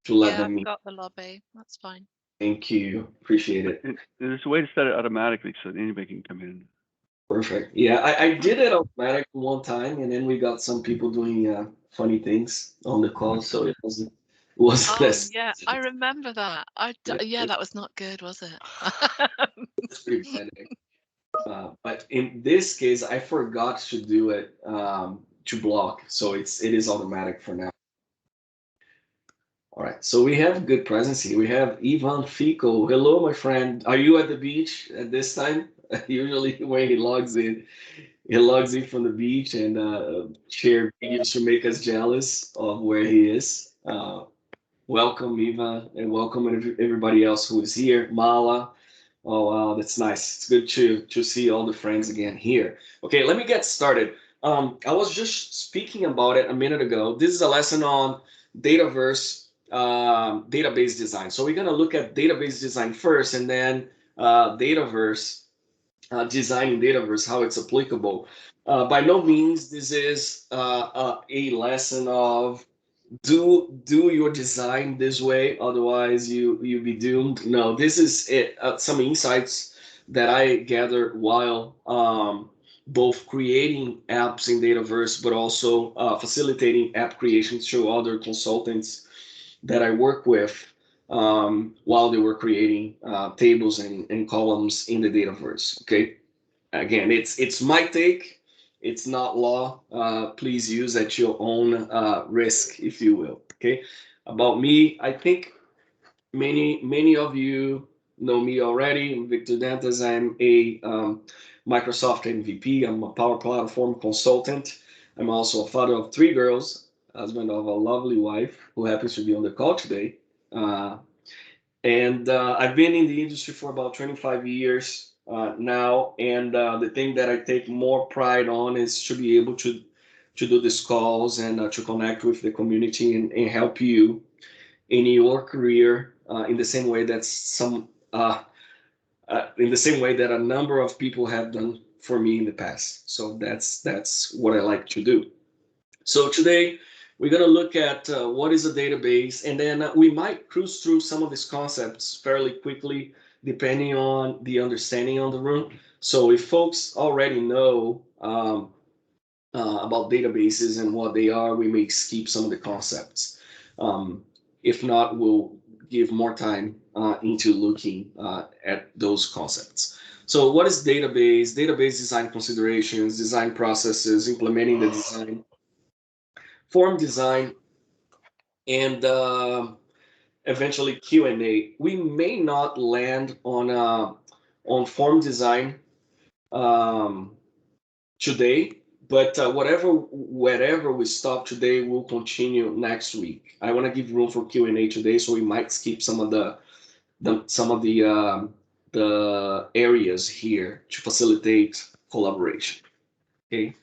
to let Yeah, them I've in. got the lobby. That's fine. Thank you. Appreciate it. And there's a way to set it automatically so that anybody can come in. Perfect. Yeah, I did it automatic one time, and then we got some people doing funny things on the call, so it wasn't Oh as yeah, I remember that. yeah, Yeah, that was not good, was it? it's pretty bad. But in this case, I forgot to do it to block, so it is automatic for now. All right, so we have good presence here. We have Ivan Fico. Hello, my friend. Are you at the beach at this time? Usually, when he logs in from the beach and share videos to make us jealous of where he is. Welcome, Ivan, and welcome everybody else who is here. Mala. Oh wow, that's nice. It's good to see all the friends again here. Okay, let me get started. I was just speaking about it a minute ago. This is a lesson on Dataverse database design. So we're gonna look at database design first, and then Dataverse designing Dataverse, how it's applicable. By no means this is a lesson of do your design this way, otherwise you be doomed. No, this is it, some insights that I gathered while both creating apps in Dataverse, but also facilitating app creations to other consultants that I work with while they were creating tables and columns in the Dataverse. Okay, again, it's my take. It's not law. Please use at your own risk, if you will. Okay. About me, I think many of you know me already. I'm Victor Dantas. I'm a Microsoft MVP. I'm a Power Platform consultant. I'm also a father of three girls, husband of a lovely wife who happens to be on the call today. Uh, and I've been in the industry for about 25 years now. And the thing that I take more pride on is to be able to do these calls and to connect with the community and help you in your career in the same way that in the same way that a number of people have done for me in the past. So that's what I like to do. So today we're going to look at what is a database, and then we might cruise through some of these concepts fairly quickly, depending on the understanding on the room. So if folks already know about databases and what they are, we may skip some of the concepts. Um, if not, we'll give more time into looking at those concepts. So what is database? Database design considerations, design processes, implementing the design, form design, and eventually Q&A. We may not land on form design um, today, but wherever we stop today, we'll continue next week. I want to give room for Q&A today, so we might skip some of the areas here to facilitate collaboration. Okay.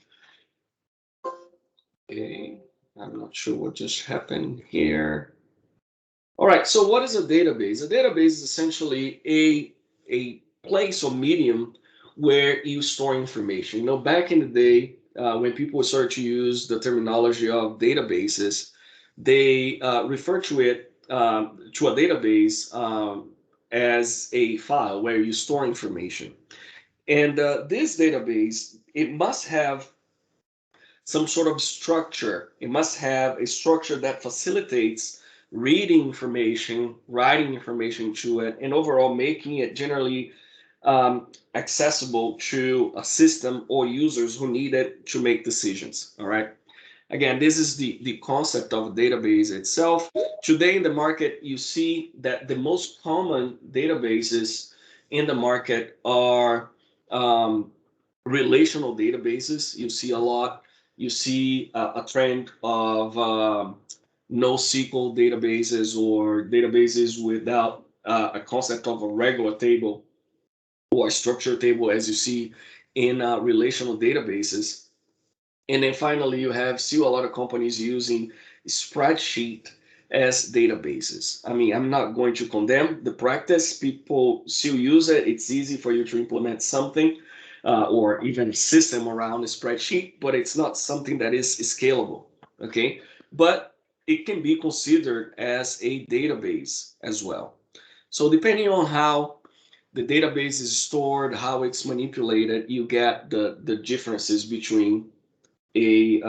Okay. I'm not sure what just happened here. All right, so what is a database? A database is essentially a place or medium where you store information. Back in the day, when people start to use the terminology of databases, they refer to it to a database as a file where you store information. And this database, it must have some sort of structure. It must have a structure that facilitates reading information, writing information to it, and overall making it generally accessible to a system or users who need it to make decisions. All right. Again, this is the concept of a database itself. Today in the market, you see that the most common databases in the market are um, relational databases. You see a lot. You see a trend of NoSQL databases or databases without a concept of a regular table or a structured table, as you see in relational databases. And then finally, you have still a lot of companies using spreadsheet as databases. I mean, I'm not going to condemn the practice. People still use it. It's easy for you to implement something or even a system around a spreadsheet, but it's not something that is scalable. Okay. But it can be considered as a database as well. So depending on how the database is stored, how it's manipulated, you get the differences between a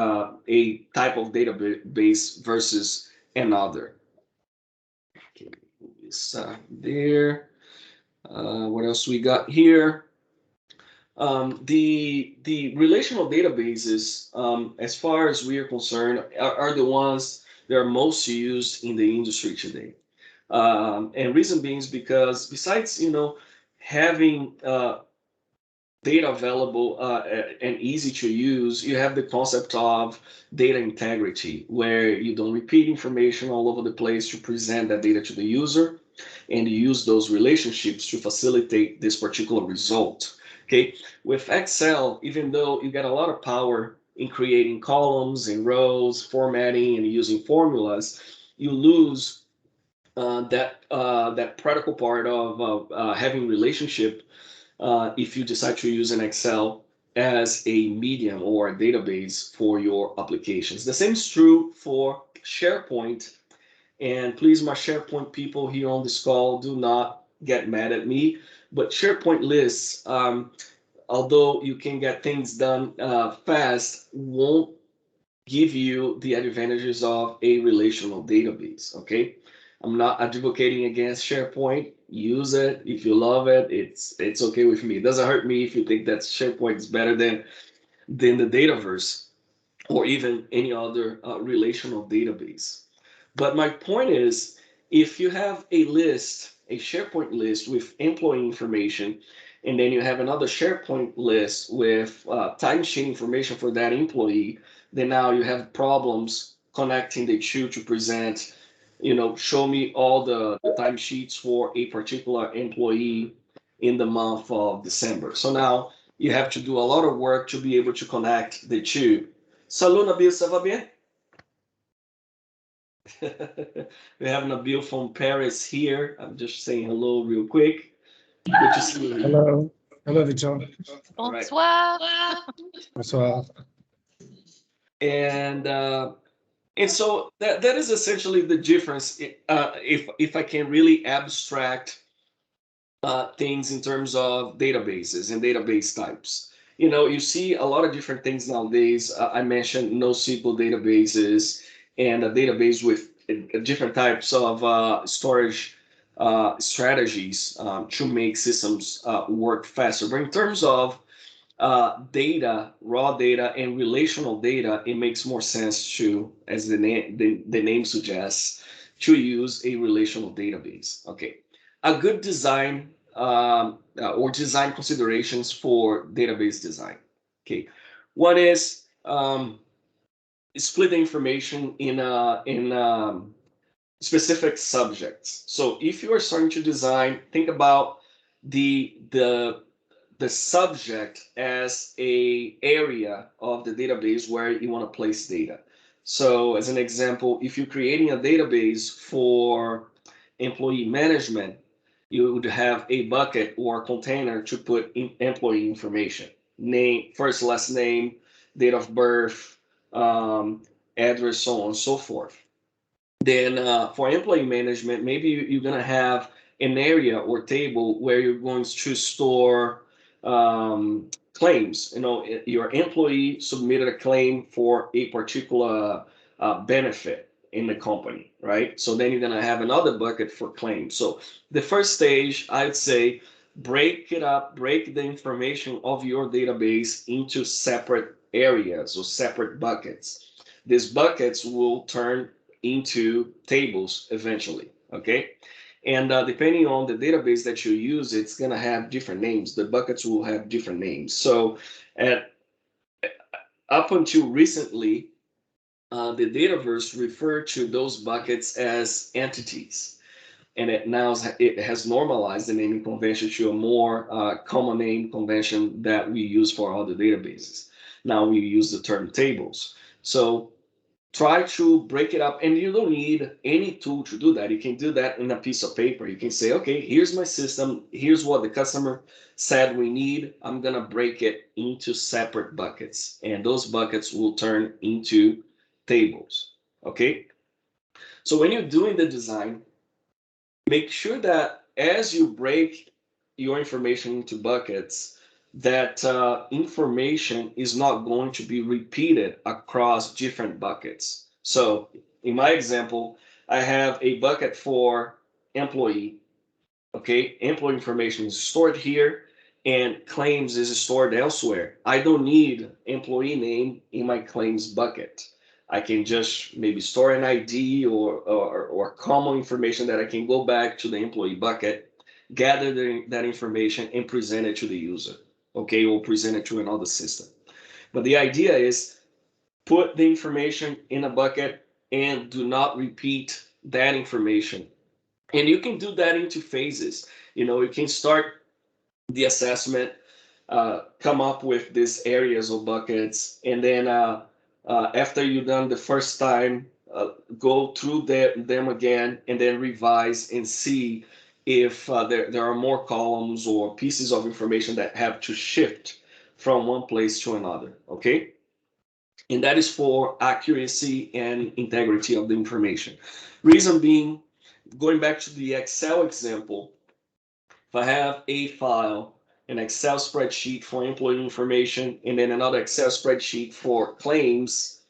type of database versus another. Okay, this there. What else we got here? The relational databases, as far as we are concerned, are the ones that are most used in the industry today. And reason being is because besides, having data available and easy to use, you have the concept of data integrity, where you don't repeat information all over the place to present that data to the user, and you use those relationships to facilitate this particular result. Okay, with Excel, even though you get a lot of power in creating columns and rows, formatting, and using formulas, you lose that practical part of having relationship if you decide to use an Excel as a medium or a database for your applications. The same is true for SharePoint. And please, my SharePoint people here on this call, do not get mad at me. But SharePoint lists, although you can get things done fast, won't give you the advantages of a relational database. Okay, I'm not advocating against SharePoint. Use it if you love it. It's okay with me. It doesn't hurt me if you think that SharePoint is better than the Dataverse or even any other relational database. But my point is, if you have a list, a SharePoint list with employee information, and then you have another SharePoint list with timesheet information for that employee, then now you have problems connecting the two to present, show me all the timesheets for a particular employee in the month of December. So now you have to do a lot of work to be able to connect the two. Salut, Nabil, ça va bien? We have Nabil from Paris here. I'm just saying hello real quick. Good to see you. Hello. Hello, Victor. All right. Bonsoir. Bonsoir. And so that is essentially the difference. If I can really abstract things in terms of databases and database types. You see a lot of different things nowadays. I mentioned NoSQL databases and a database with different types of storage strategies to make systems work faster. But in terms of data, raw data, and relational data, it makes more sense to, as the name suggests, to use a relational database. Okay, a good design or design considerations for database design. Okay, one is split the information in specific subjects. So if you are starting to design, think about the subject as a area of the database where you want to place data. So as an example, if you're creating a database for employee management, you would have a bucket or a container to put in employee information: name, first, last name, date of birth, address, so on and so forth. Then for employee management, maybe you're going to have an area or table where you're going to store claims. Your employee submitted a claim for a particular benefit in the company, right? So then you're going to have another bucket for claims. So the first stage, I'd say, break it up, break the information of your database into separate areas or separate buckets. These buckets will turn into tables eventually, okay? And depending on the database that you use, it's going to have different names. The buckets will have different names. So up until recently, the Dataverse referred to those buckets as entities. And it has normalized the naming convention to a more common name convention that we use for other databases. Now we use the term tables. So try to break it up, and you don't need any tool to do that. You can do that in a piece of paper. You can say, okay, here's my system, here's what the customer said we need. I'm gonna break it into separate buckets, and those buckets will turn into tables. Okay, So when you're doing the design, make sure that as you break your information into buckets, that information is not going to be repeated across different buckets. So in my example, I have a bucket for employee. Okay, employee information is stored here and claims is stored elsewhere. I don't need employee name in my claims bucket. I can just maybe store an ID or common information that I can go back to the employee bucket, gather that information and present it to the user, okay, or present it to another system. But the idea is put the information in a bucket and do not repeat that information. And you can do that into phases. You can start the assessment, come up with these areas or buckets, and then after you've done the first time, go through them again and then revise and see if there are more columns or pieces of information that have to shift from one place to another, okay? And that is for accuracy and integrity of the information. Reason being, going back to the Excel example, if I have a file, an Excel spreadsheet for employee information, and then another Excel spreadsheet for claims,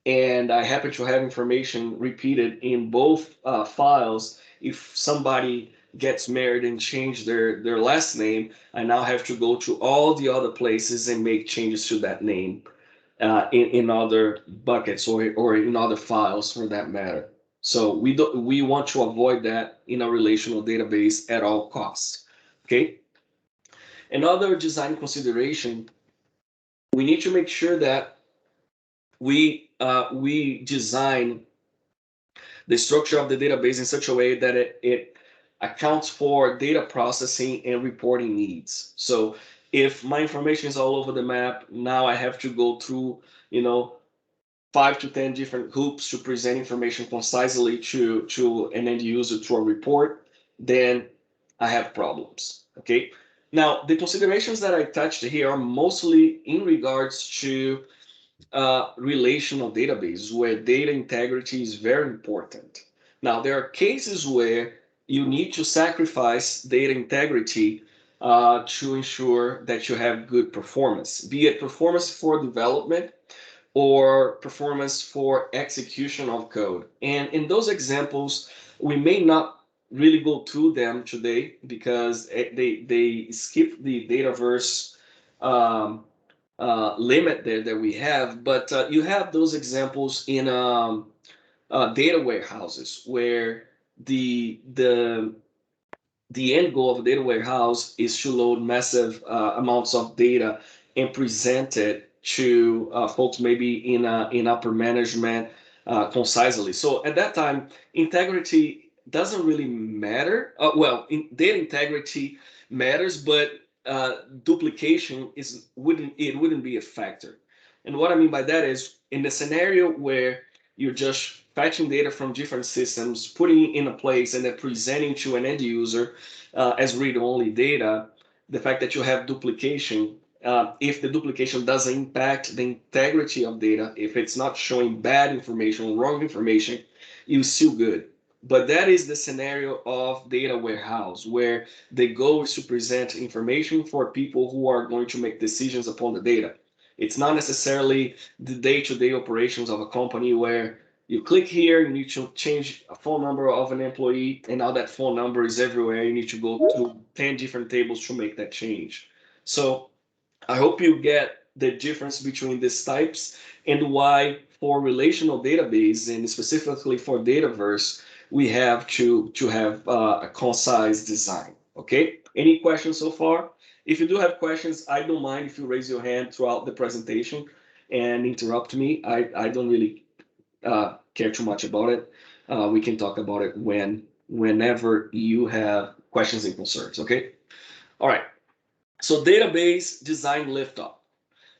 and I happen to have information repeated in both files, if somebody gets married and change their last name, I now have to go to all the other places and make changes to that name in other buckets or in other files for that matter. So we want to avoid that in a relational database at all costs. Okay. Another design consideration, we need to make sure that we design the structure of the database in such a way that it accounts for data processing and reporting needs. So if my information is all over the map, now I have to go through, 5 to 10 different hoops to present information concisely to an end user through a report, then I have problems. Okay. Now, the considerations that I touched here are mostly in regards to relational databases where data integrity is very important. Now, there are cases where you need to sacrifice data integrity to ensure that you have good performance, be it performance for development or performance for execution of code. And in those examples, we may not really go through them today because they skip the Dataverse limit there that we have, but you have those examples in data warehouses where the end goal of a data warehouse is to load massive amounts of data and present it to folks maybe in upper management concisely. So at that time, integrity doesn't really matter. Data integrity matters, but duplication wouldn't be a factor. And what I mean by that is in the scenario where you're just fetching data from different systems, putting it in a place, and then presenting to an end user as read-only data, the fact that you have duplication, if the duplication doesn't impact the integrity of data, if it's not showing bad information, wrong information, you're still good. But that is the scenario of data warehouse, where the goal is to present information for people who are going to make decisions upon the data. It's not necessarily the day-to-day operations of a company where you click here, you need to change a phone number of an employee, and now that phone number is everywhere. You need to go to 10 different tables to make that change. So I hope you get the difference between these types and why for relational database and specifically for Dataverse, we have to have a concise design. Okay. Any questions so far? If you do have questions, I don't mind if you raise your hand throughout the presentation and interrupt me. I don't really care too much about it. We can talk about it whenever you have questions and concerns. Okay. All right. So database design Liftoff.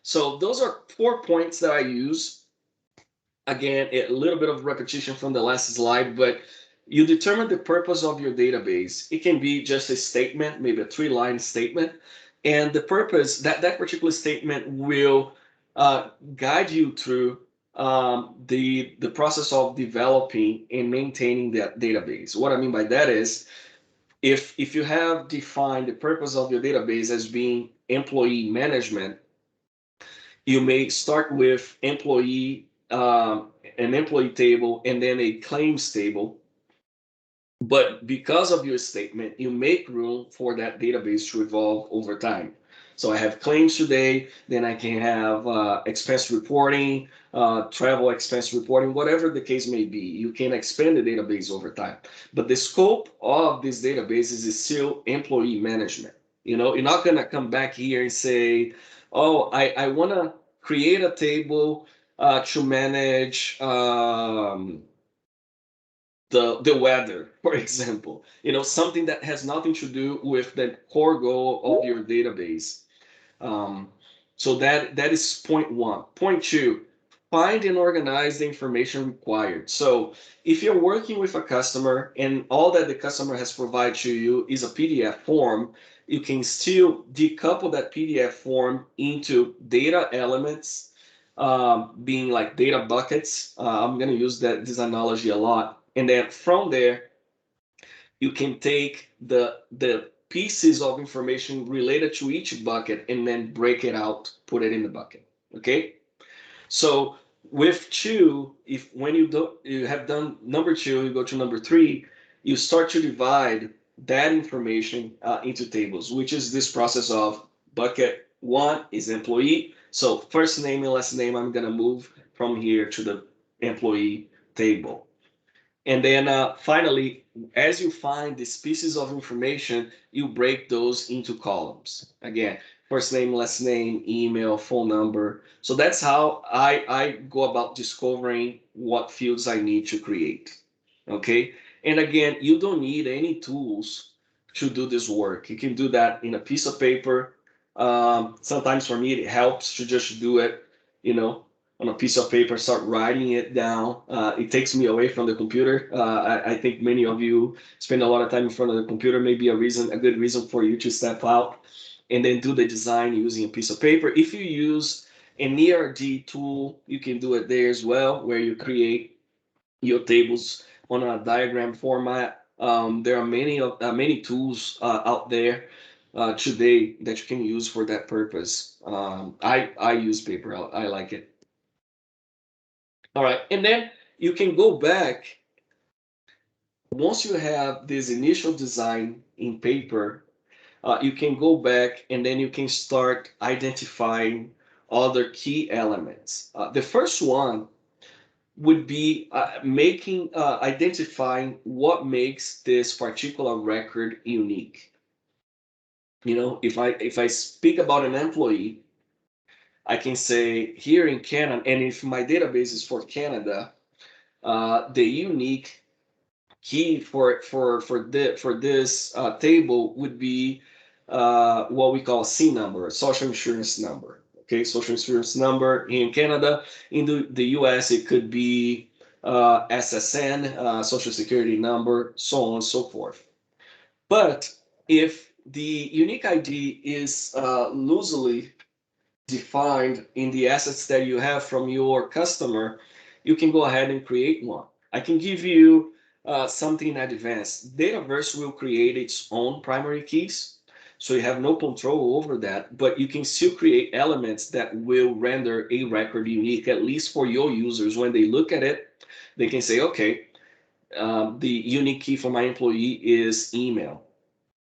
So those are 4 points that I use. Again, a little bit of repetition from the last slide, but you determine the purpose of your database. It can be just a statement, maybe a 3-line statement. And the purpose, that particular statement will guide you through the process of developing and maintaining that database. What I mean by that is, if you have defined the purpose of your database as being employee management, you may start with an employee table and then a claims table. But because of your statement, you make room for that database to evolve over time. So I have claims today, then I can have expense reporting, travel expense reporting, whatever the case may be. You can expand the database over time. But the scope of these databases is still employee management. You're not going to come back here and say, oh, I want to create a table to manage the weather, for example, something that has nothing to do with the core goal of your database. Um, so that is point one. Point two, find and organize the information required. So if you're working with a customer and all that the customer has provided to you is a PDF form, you can still decouple that PDF form into data elements, being like data buckets. I'm going to use this analogy a lot. And then from there, you can take the pieces of information related to each bucket and then break it out, put it in the bucket. Okay. So with two, if when you have done number two, you go to number three, you start to divide that information into tables, which is this process of bucket one is employee. So first name and last name, I'm gonna move from here to the employee table. And then finally, as you find these pieces of information, you break those into columns. Again, first name, last name, email, phone number. So that's how I go about discovering what fields I need to create. Okay. And again, you don't need any tools to do this work. You can do that in a piece of paper. Sometimes for me, it helps to just do it, you know, on a piece of paper, start writing it down. It takes me away from the computer. I think many of you spend a lot of time in front of the computer. Maybe a good reason for you to step out and then do the design using a piece of paper. If you use an ERD tool, you can do it there as well, where you create your tables on a diagram format. There are many tools out there today that you can use for that purpose. I use paper. I like it. All right, and then you can go back once you have this initial design in paper. You can go back and then you can start identifying other key elements. The first one would be identifying what makes this particular record unique. If I speak about an employee, I can say here in Canada, and if my database is for Canada, the unique key for this table would be what we call C number, social insurance number. Okay, social insurance number in Canada. In the US, it could be SSN, social security number, so on and so forth. But if the unique ID is loosely defined in the assets that you have from your customer, you can go ahead and create one. I can give you something in advance. Dataverse will create its own primary keys, so you have no control over that, but you can still create elements that will render a record unique, at least for your users. When they look at it, they can say, okay, the unique key for my employee is email,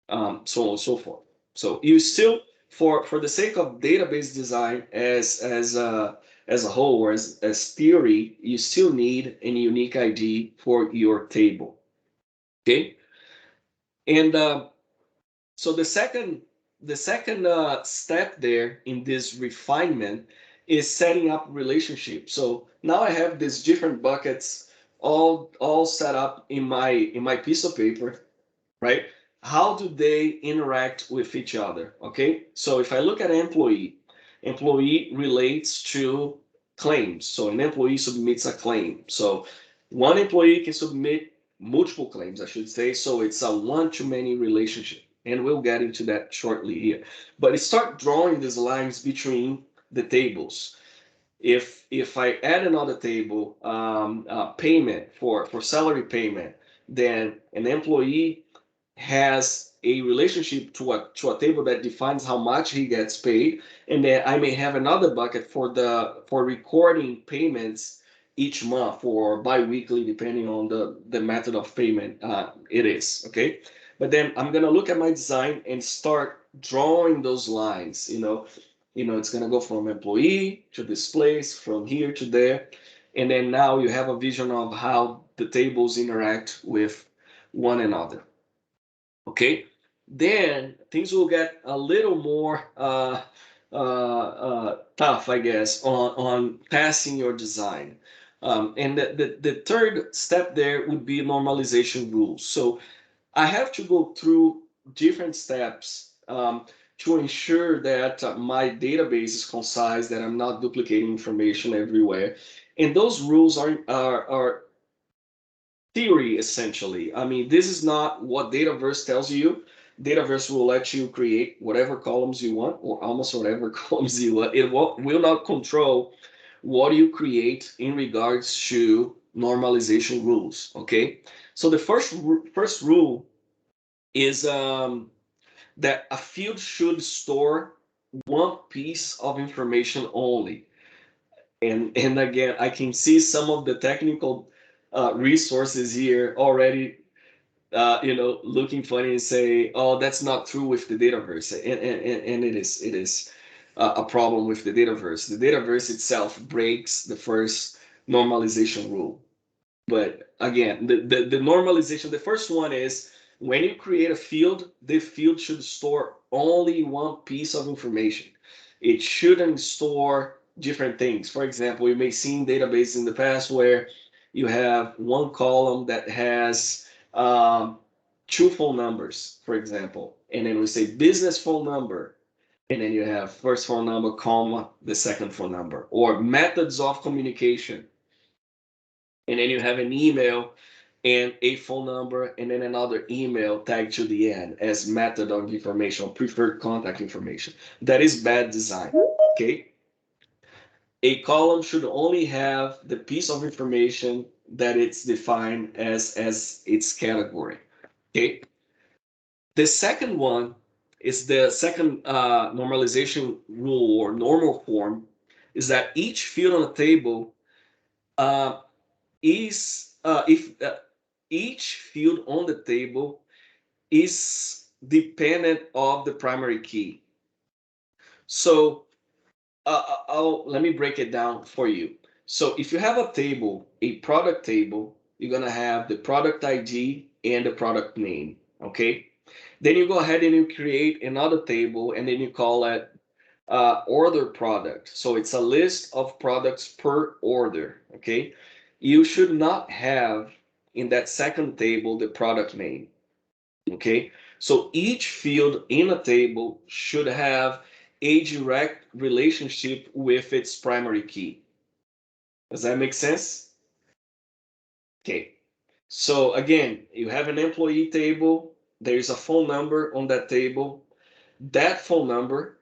so on and so forth. So you still, for the sake of database design as a whole, or as theory, you still need a unique ID for your table. Okay, and so the second step there in this refinement is setting up relationships. So now I have these different buckets all set up in my piece of paper, right? How do they interact with each other? Okay, so if I look at employee relates to claims. So an employee submits a claim. So one employee can submit multiple claims, I should say. So it's a one-to-many relationship. And we'll get into that shortly here. But start drawing these lines between the tables. if I add another table, payment for salary payment, then an employee has a relationship to a table that defines how much he gets paid, and then I may have another bucket for recording payments each month or bi-weekly, depending on the method of payment it is. Okay, but then I'm gonna look at my design and start drawing those lines. It's gonna go from employee to this place, from here to there, and then now you have a vision of how the tables interact with one another. Okay, then things will get a little more tough, I guess, on passing your design. And the third step there would be normalization rules. So I have to go through different steps to ensure that my database is concise, that I'm not duplicating information everywhere. And those rules are theory, essentially. I mean, this is not what Dataverse tells you. Dataverse will let you create whatever columns you want, or almost whatever columns you want. It will not control what you create in regards to normalization rules. Okay, so the first rule is that a field should store one piece of information only. And again, I can see some of the technical resources here already, looking funny and say, "Oh, that's not true with the Dataverse," and it is a problem with the Dataverse. The Dataverse itself breaks the first normalization rule. But again, the normalization, the first one is when you create a field, the field should store only one piece of information. It shouldn't store different things. For example, you may see in databases in the past where you have one column that has two phone numbers, for example, and then we say business phone number, and then you have first phone number, comma, the second phone number, or methods of communication, and then you have an email and a phone number and then another email tagged to the end as method of information, preferred contact information. That is bad design. Okay, a column should only have the piece of information that it's defined as its category. Okay, the second one is the second normalization rule or normal form, is that each field on a table uh, is if each field on the table is dependent of the primary key. So let me break it down for you. So if you have a table, a product table, you're gonna have the product ID and the product name. Okay. Then you go ahead and you create another table, and then you call it order product. So it's a list of products per order. Okay. You should not have in that second table the product name. Okay. So each field in a table should have a direct relationship with its primary key. Does that make sense? Okay. So again, you have an employee table. There's a phone number on that table. That phone number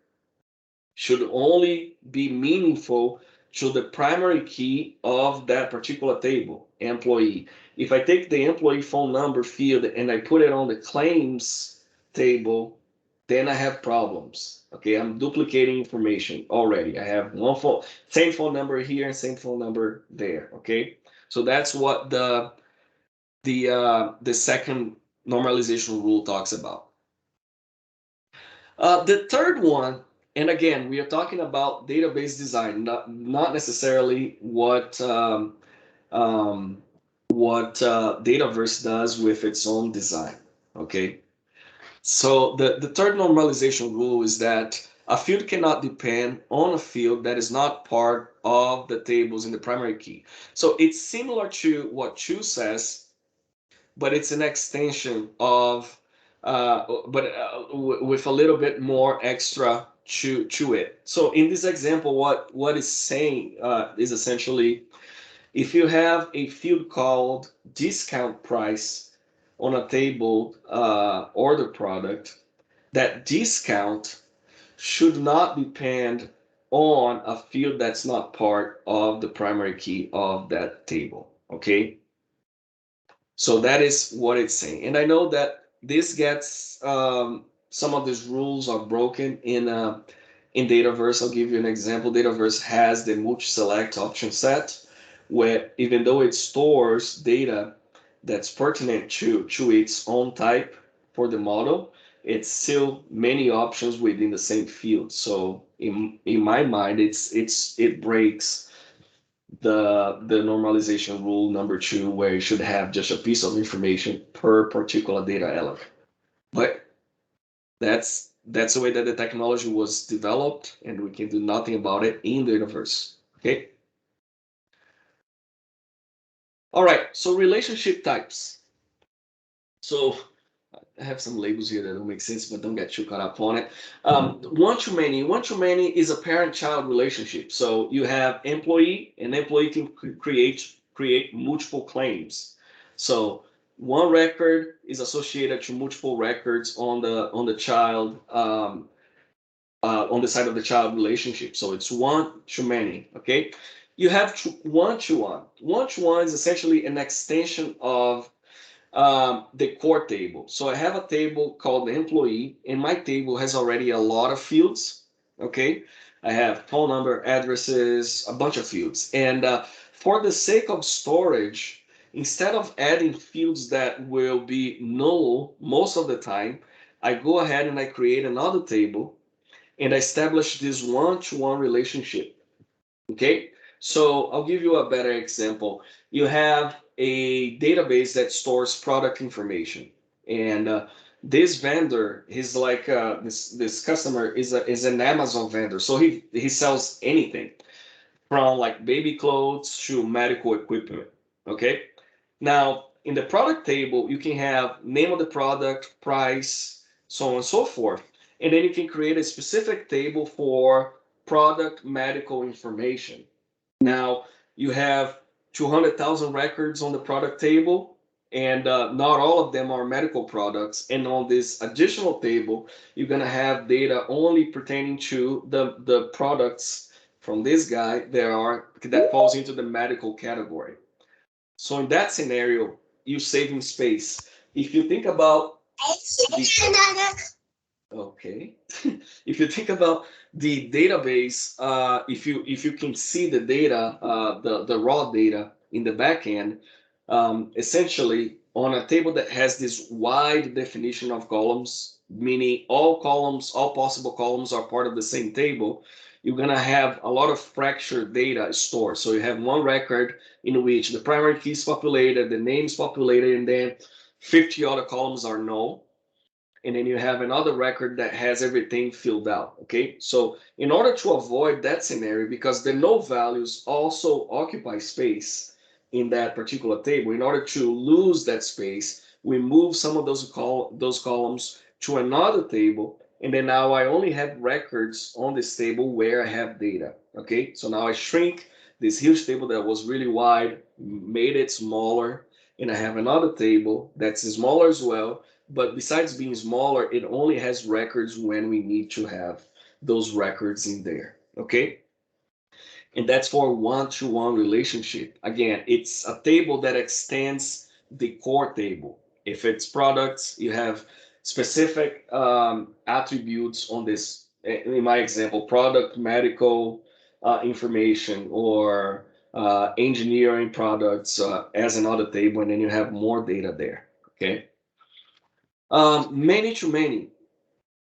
should only be meaningful to the primary key of that particular table, employee. If I take the employee phone number field and I put it on the claims table, then I have problems. Okay, I'm duplicating information already. I have one phone, same phone number here and same phone number there. Okay, so that's what the second normalization rule talks about. The third one, and again, we are talking about database design, not necessarily um, what Dataverse does with its own design. Okay, so the third normalization rule is that a field cannot depend on a field that is not part of the tables in the primary key. So it's similar to what Chu says, but it's an extension of, with a little bit more extra to it. So in this example, what is saying is essentially, if you have a field called discount price on a table order product, that discount should not depend on a field that's not part of the primary key of that table, okay? So that is what it's saying. And I know that this gets, some of these rules are broken in Dataverse. I'll give you an example. Dataverse has the multi-select option set, where even though it stores data that's pertinent to its own type for the model, it's still many options within the same field. So in my mind, it breaks the normalization rule number 2, where you should have just a piece of information per particular data element. But that's the way that the technology was developed, and we can do nothing about it in the universe. Okay. All right. So relationship types. So I have some labels here that don't make sense, but don't get too caught up on it. One-to-many. One-to-many is a parent-child relationship. So you have employee, and employee can create multiple claims. So one record is associated to multiple records on the child, on the side of the child relationship. So it's one-to-many. Okay. You have one-to-one. One-to-one is essentially an extension of the core table. So I have a table called the employee, and my table has already a lot of fields. Okay, I have phone number, addresses, a bunch of fields. And for the sake of storage, instead of adding fields that will be null most of the time, I go ahead and I create another table and I establish this one-to-one relationship. Okay, so I'll give you a better example. You have a database that stores product information, and this vendor, he's like this customer is an Amazon vendor, so he sells anything from like baby clothes to medical equipment. Okay, now in the product table you can have name of the product, price, so on and so forth, and then you can create a specific table for product medical information. Now you have 200,000 records on the product table, and not all of them are medical products. And on this additional table, you're gonna have data only pertaining to the products from this guy that falls into the medical category. So in that scenario, you're saving space. If you think about okay. If you think about the database, if you can see the data, the raw data in the backend, essentially on a table that has this wide definition of columns, meaning all columns, all possible columns are part of the same table, you're gonna have a lot of fractured data stored. So you have one record in which the primary key is populated, the name is populated, and then 50 other columns are null, and then you have another record that has everything filled out. Okay, so in order to avoid that scenario, because the null values also occupy space in that particular table, in order to lose that space, we move some of those columns to another table, and then now I only have records on this table where I have data. Okay, so now I shrink this huge table that was really wide, made it smaller, and I have another table that's smaller as well, but besides being smaller, it only has records when we need to have those records in there. Okay, and that's for one-to-one relationship. Again, it's a table that extends the core table. If it's products, you have specific attributes on this. In my example, product, medical information, or engineering products as another table, and then you have more data there. Okay. Many to many.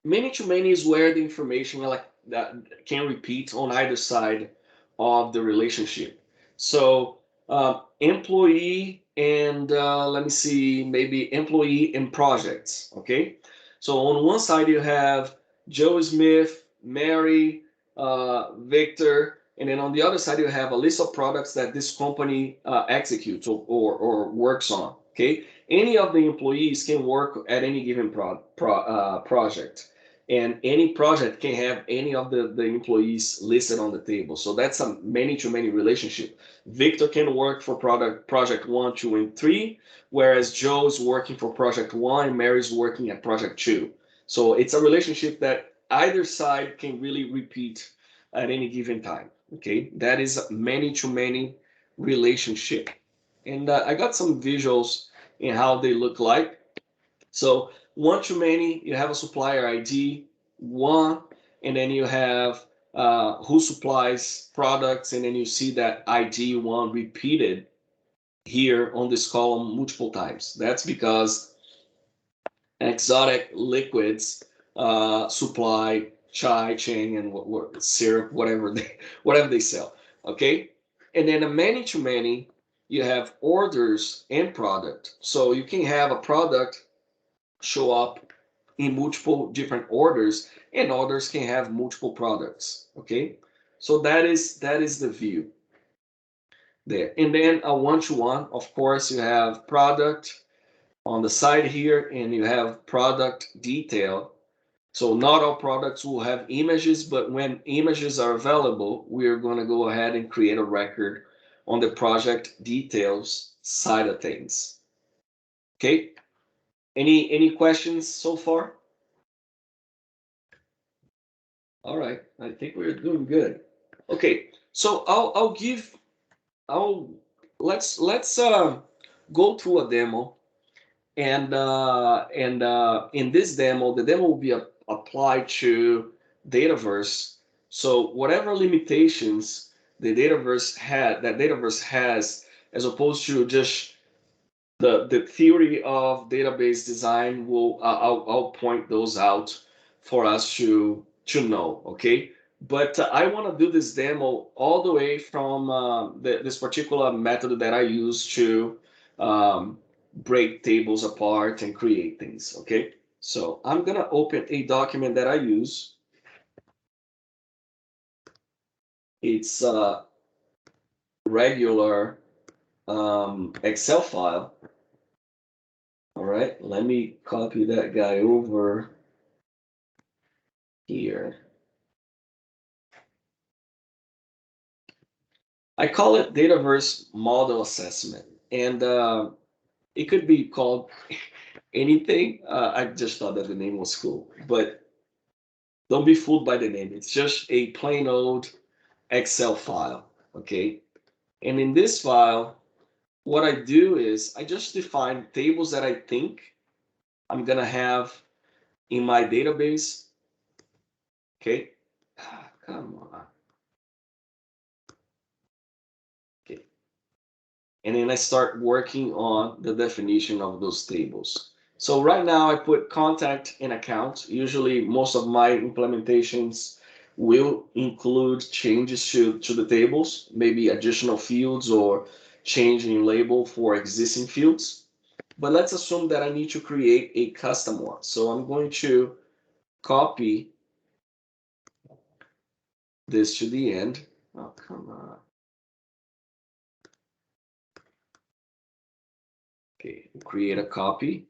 Many to many is where the information like that can repeat on either side of the relationship. So employee and let me see, maybe employee and projects. Okay. So on one side you have Joe Smith, Mary, Victor, and then on the other side you have a list of products that this company executes or works on. Okay. Any of the employees can work at any given project, and any project can have any of the employees listed on the table. So that's a many-to-many relationship. Victor can work for project 1, 2, and 3, whereas Joe is working for project 1 and Mary's working at project 2. So it's a relationship that either side can really repeat at any given time. Okay, that is a many-to-many relationship. And I got some visuals in how they look like. So one-to-many, you have a supplier ID, one, and then you have who supplies products, and then you see that ID one repeated here on this column multiple times. That's because exotic liquids supply chai, chang, and syrup, whatever they sell. Okay, and then a many to many, you have orders and product. So you can have a product show up in multiple different orders, and orders can have multiple products. Okay, so that is the view there. And then a one-to-one, of course, you have product on the side here, and you have product detail. So not all products will have images, but when images are available, we are going to go ahead and create a record on the project details side of things. Okay, any questions so far? All right, I think we're doing good. Okay, so let's go through a demo. And in this demo, the demo will be applied to Dataverse. So whatever limitations Dataverse has, as opposed to just the theory of database design, I'll point those out for us to know. Okay. But I want to do this demo all the way from this particular method that I use to um, break tables apart and create things. Okay, so I'm gonna open a document that I use. It's a regular Excel file. All right, let me copy that guy over here. I call it Dataverse Model Assessment, and it could be called anything. I just thought that the name was cool, but don't be fooled by the name. It's just a plain old Excel file, okay? And in this file, what I do is I just define tables that I think I'm gonna have in my database, okay? Come on. Okay. And then I start working on the definition of those tables. So right now I put contact and account. Usually most of my implementations will include changes to the tables, maybe additional fields or changing label for existing fields. But let's assume that I need to create a custom one. So I'm going to copy this to the end. Oh, come on. Okay, create a copy.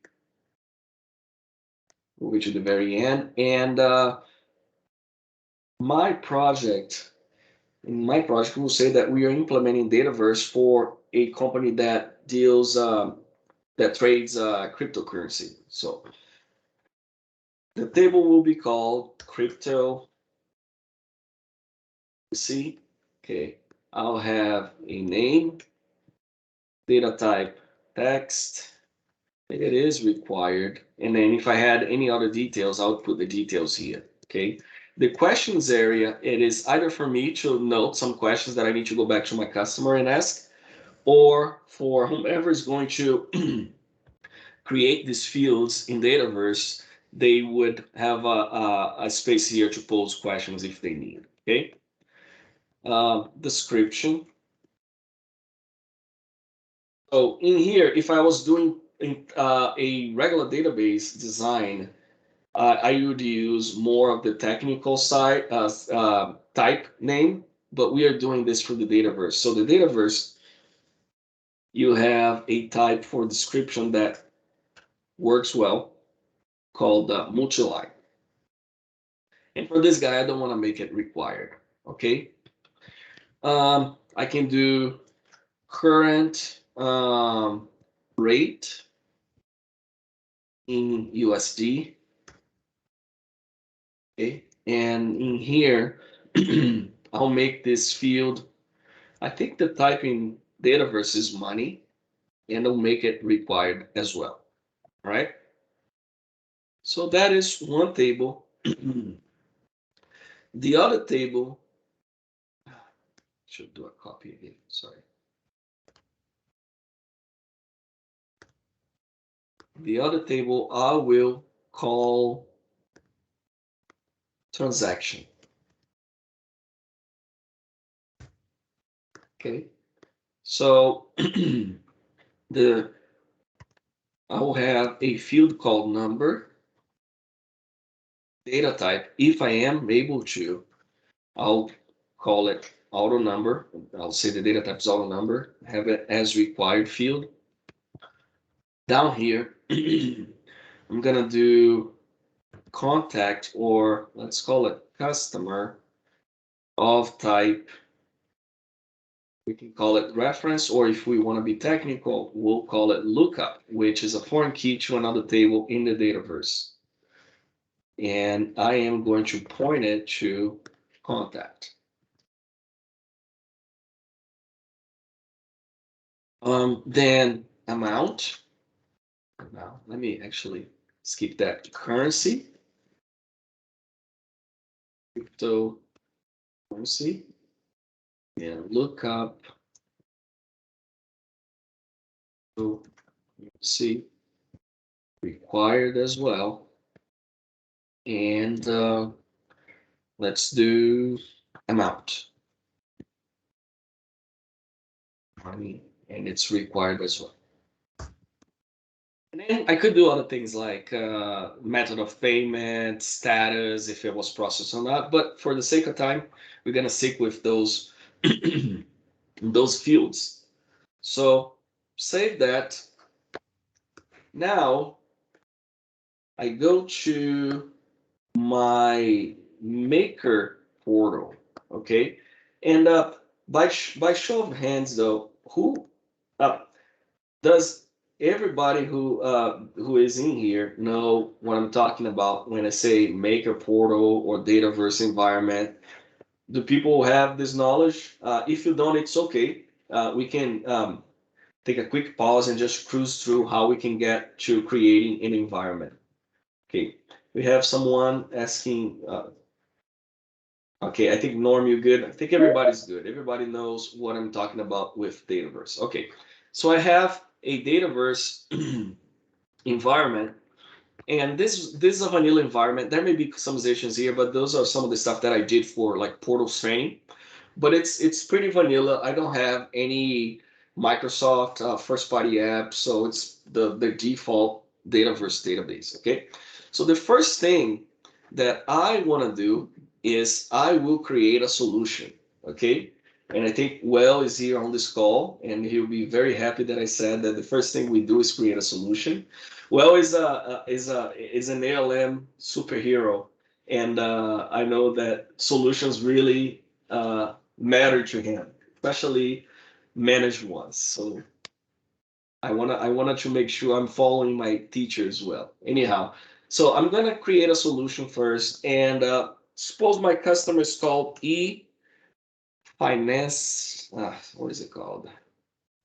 Move it to the very end. And my project will say that we are implementing Dataverse for a company that deals, that trades cryptocurrency. So the table will be called crypto. See, okay, I'll have a name, data type, text. It is required. And then if I had any other details, I would put the details here. Okay. The questions area, it is either for me to note some questions that I need to go back to my customer and ask, or for whomever is going to create these fields in Dataverse, they would have a space here to pose questions if they need. Okay. Description. So in here, if I was doing a regular database design, I would use more of the technical side type name, but we are doing this for the Dataverse. So the Dataverse, you have a type for description that works well called multi-line. And for this guy, I don't want to make it required. Okay. I can do current rate in USD. Okay. And in here, I'll make this field, I think the type in Dataverse is money, and I'll make it required as well, right? So that is one table. The other table, should do a copy again, sorry. The other table I will call transaction. Okay, so the I will have a field called number, data type. If I am able to, I'll call it auto number. I'll say the data type is auto number, have it as required field. Down here, I'm gonna do contact, or let's call it customer of type. We can call it reference, or if we want to be technical, we'll call it lookup, which is a foreign key to another table in the Dataverse. And I am going to point it to contact. Then amount. Now, let me actually skip that. Currency. Cryptocurrency. And lookup. So, see, required as well. And let's do amount. Money, and it's required as well. And then I could do other things like method of payment, status, if it was processed or not. But for the sake of time, we're gonna stick with those those fields. So save that. Now I go to my maker portal, okay? And by show of hands, though, who does everybody who is in here know what I'm talking about when I say maker portal or Dataverse environment? Do people have this knowledge? If you don't, it's okay. We can take a quick pause and just cruise through how we can get to creating an environment. Okay, we have someone asking. Okay, I think Norm, you good? I think everybody's good. Everybody knows what I'm talking about with Dataverse. Okay, so I have a Dataverse environment, and this is a vanilla environment. There may be customizations here, but those are some of the stuff that I did for like Portals training. But it's pretty vanilla. I don't have any Microsoft first-party apps, so it's the default Dataverse database. Okay, so the first thing that I want to do is I will create a solution. Okay, and I think Well is here on this call, and he'll be very happy that I said that the first thing we do is create a solution. Well is an ALM superhero, and I know that solutions really matter to him, especially managed ones. So I wanted to make sure I'm following my teacher as well. Anyhow, so I'm gonna create a solution first, and suppose my customer is called E-Finance. What is it called?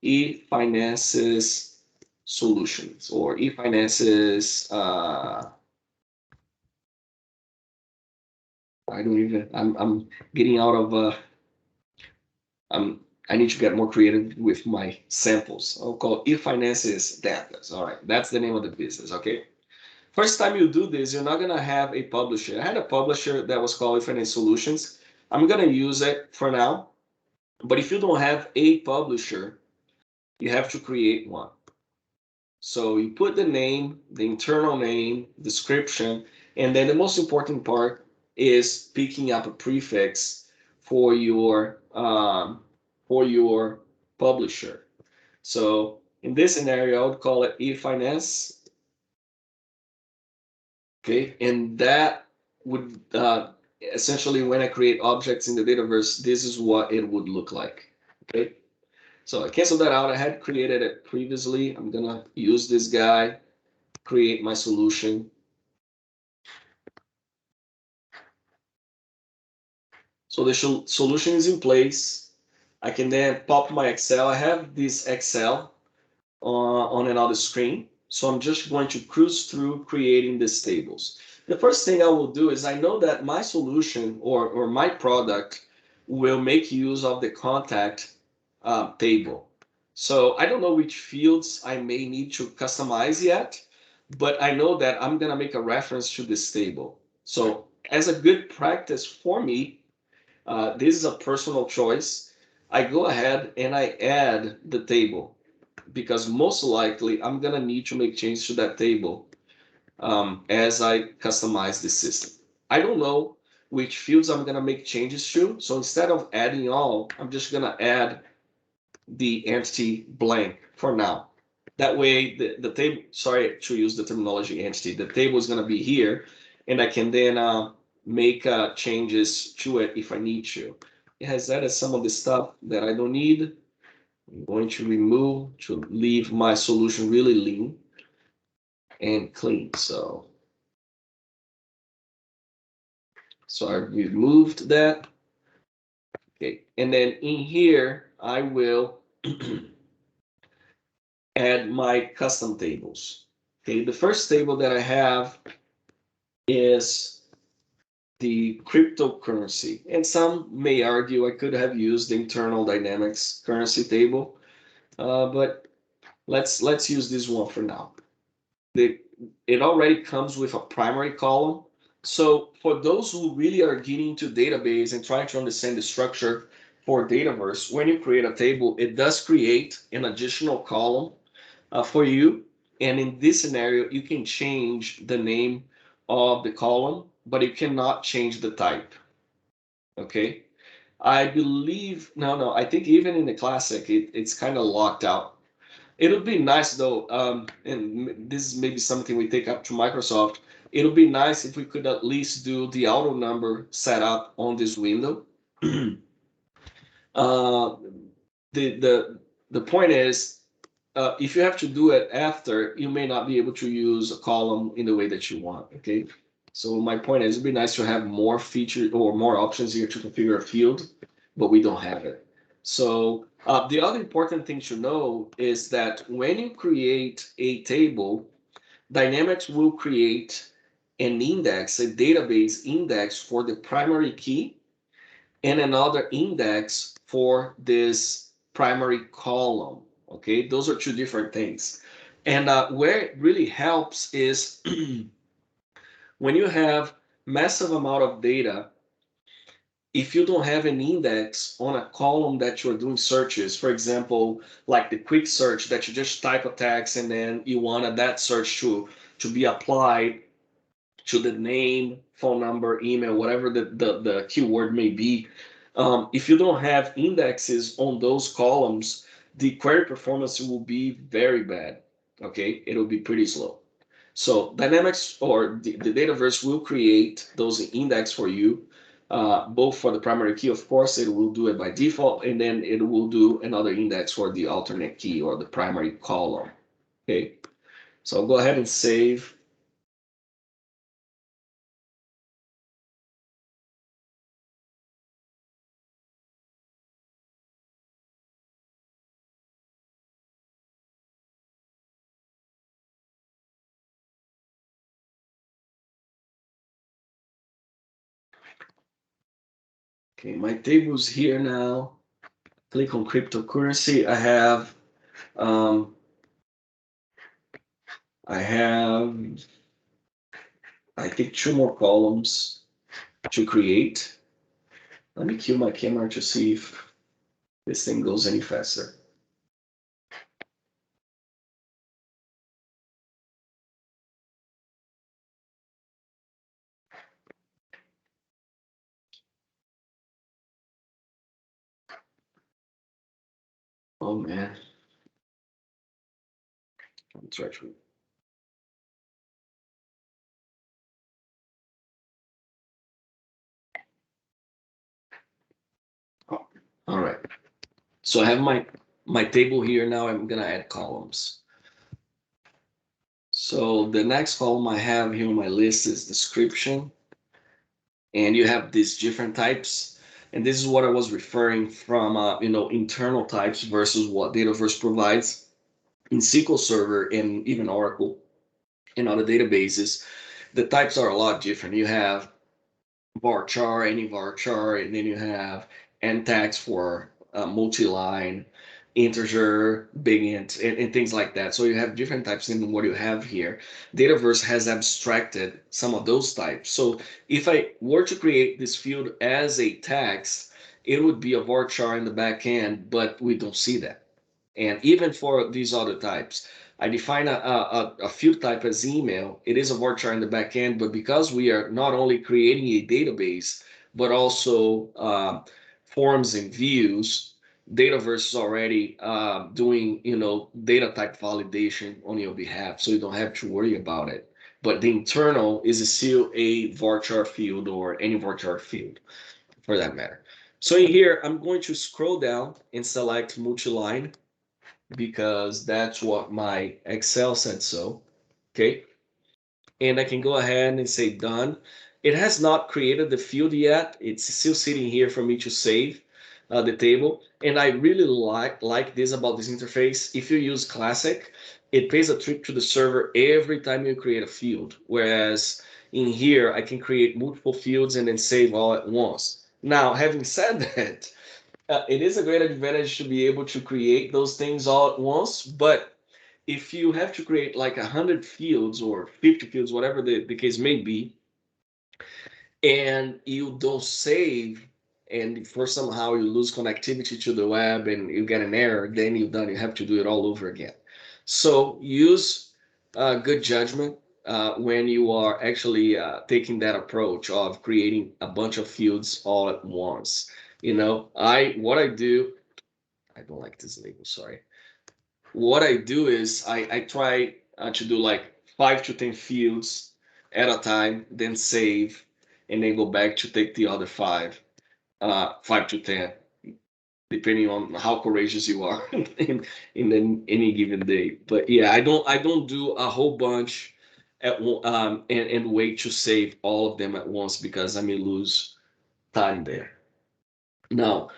E-Finances Solutions, or E-Finances. I don't even. I'm getting out of. I need to get more creative with my samples. I'll call E-Finances Dantas. All right, that's the name of the business. Okay. First time you do this, you're not gonna have a publisher. I had a publisher that was called E-Finance Solutions. I'm gonna use it for now. But if you don't have a publisher, you have to create one. So you put the name, the internal name, description, and then the most important part is picking up a prefix for your publisher. So in this scenario, I would call it eFinance. Okay, and that would essentially, when I create objects in the Dataverse, this is what it would look like. Okay, so I canceled that out. I had created it previously. I'm gonna use this guy, create my solution. So the solution is in place. I can then pop my Excel. I have this Excel on another screen. So I'm just going to cruise through creating these tables. The first thing I will do is I know that my solution or my product will make use of the contact table. So I don't know which fields I may need to customize yet, but I know that I'm gonna make a reference to this table. So as a good practice for me, this is a personal choice. I go ahead and I add the table because most likely I'm gonna need to make changes to that table as I customize the system. I don't know which fields I'm gonna make changes to, so instead of adding all, I'm just gonna add the entity blank for now. That way, the table, sorry to use the terminology entity, the table is gonna be here, and I can then make changes to it if I need to. It has added some of the stuff that I don't need. I'm going to remove to leave my solution really lean and clean. So I removed that. Okay, and then in here, I will add my custom tables. Okay, the first table that I have is the cryptocurrency. And some may argue I could have used the internal dynamics currency table, but let's use this one for now. It already comes with a primary column. So for those who really are getting into database and trying to understand the structure for Dataverse, when you create a table, it does create an additional column for you. And in this scenario, you can change the name of the column, but you cannot change the type. Okay. I believe, no, I think even in the classic, it's kind of locked out. It'll be nice though, and this is maybe something we take up to Microsoft. It'll be nice if we could at least do the auto number setup on this window. uh, the point is, if you have to do it after, you may not be able to use a column in the way that you want. Okay, so my point is, it'd be nice to have more features or more options here to configure a field, but we don't have it. So the other important thing to know is that when you create a table, Dynamics will create an index, a database index for the primary key and another index for this primary column. Okay, those are two different things. And where it really helps is when you have massive amount of data, if you don't have an index on a column that you're doing searches, for example, like the quick search that you just type a text and then you wanted that search to be applied to the name, phone number, email, whatever the keyword may be. If you don't have indexes on those columns, the query performance will be very bad. Okay, it'll be pretty slow. So Dynamics or the Dataverse will create those index for you, both for the primary key, of course, it will do it by default, and then it will do another index for the alternate key or the primary column. Okay, so I'll go ahead and save. Okay, my table's here now. Click on cryptocurrency. Um, I think two more columns to create. Let me cue my camera to see if this thing goes any faster. Oh man. That's right. Oh, all right. So I have my table here now. I'm gonna add columns. So the next column I have here on my list is description. And you have these different types. And this is what I was referring from, internal types versus what Dataverse provides in SQL Server and even Oracle and other databases. The types are a lot different. You have varchar, any varchar, and then you have end tags for multi-line, integer, big int, and things like that. So you have different types than what you have here. Dataverse has abstracted some of those types. So if I were to create this field as a text, it would be a varchar in the back end, but we don't see that. And even for these other types, I define a field type as email. It is a varchar in the back end, but because we are not only creating a database, but also forms and views, Dataverse is already doing, data type validation on your behalf, so you don't have to worry about it. But the internal is still a varchar field or any varchar field for that matter. So in here, I'm going to scroll down and select multi-line because that's what my Excel said so. Okay. And I can go ahead and say done. It has not created the field yet. It's still sitting here for me to save the table. And I really like this about this interface. If you use Classic, it pays a trip to the server every time you create a field. Whereas in here, I can create multiple fields and then save all at once. Now, having said that, it is a great advantage to be able to create those things all at once, but if you have to create like 100 fields or 50 fields, whatever the case may be, and you don't save, and for somehow you lose connectivity to the web and you get an error, then you're done. You have to do it all over again. So use good judgment when you are actually taking that approach of creating a bunch of fields all at once. What I do, I don't like this label, sorry. What I do is I try to do like 5 to 10 fields at a time, then save, and then go back to take the other 5 to 10, depending on how courageous you are in any given day. But yeah, I don't do a whole bunch and wait to save all of them at once because I may lose time there. Now,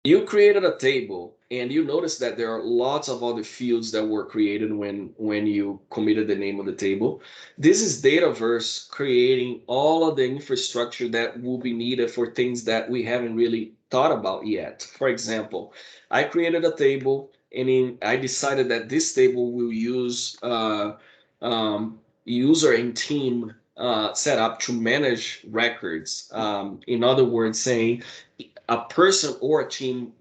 you created a table and you notice that there are lots of other fields that were created when you committed the name of the table. This is Dataverse creating all of the infrastructure that will be needed for things that we haven't really thought about yet. For example, I created a table and I decided that this table will use user and team setup to manage records. In other words, saying a person or a team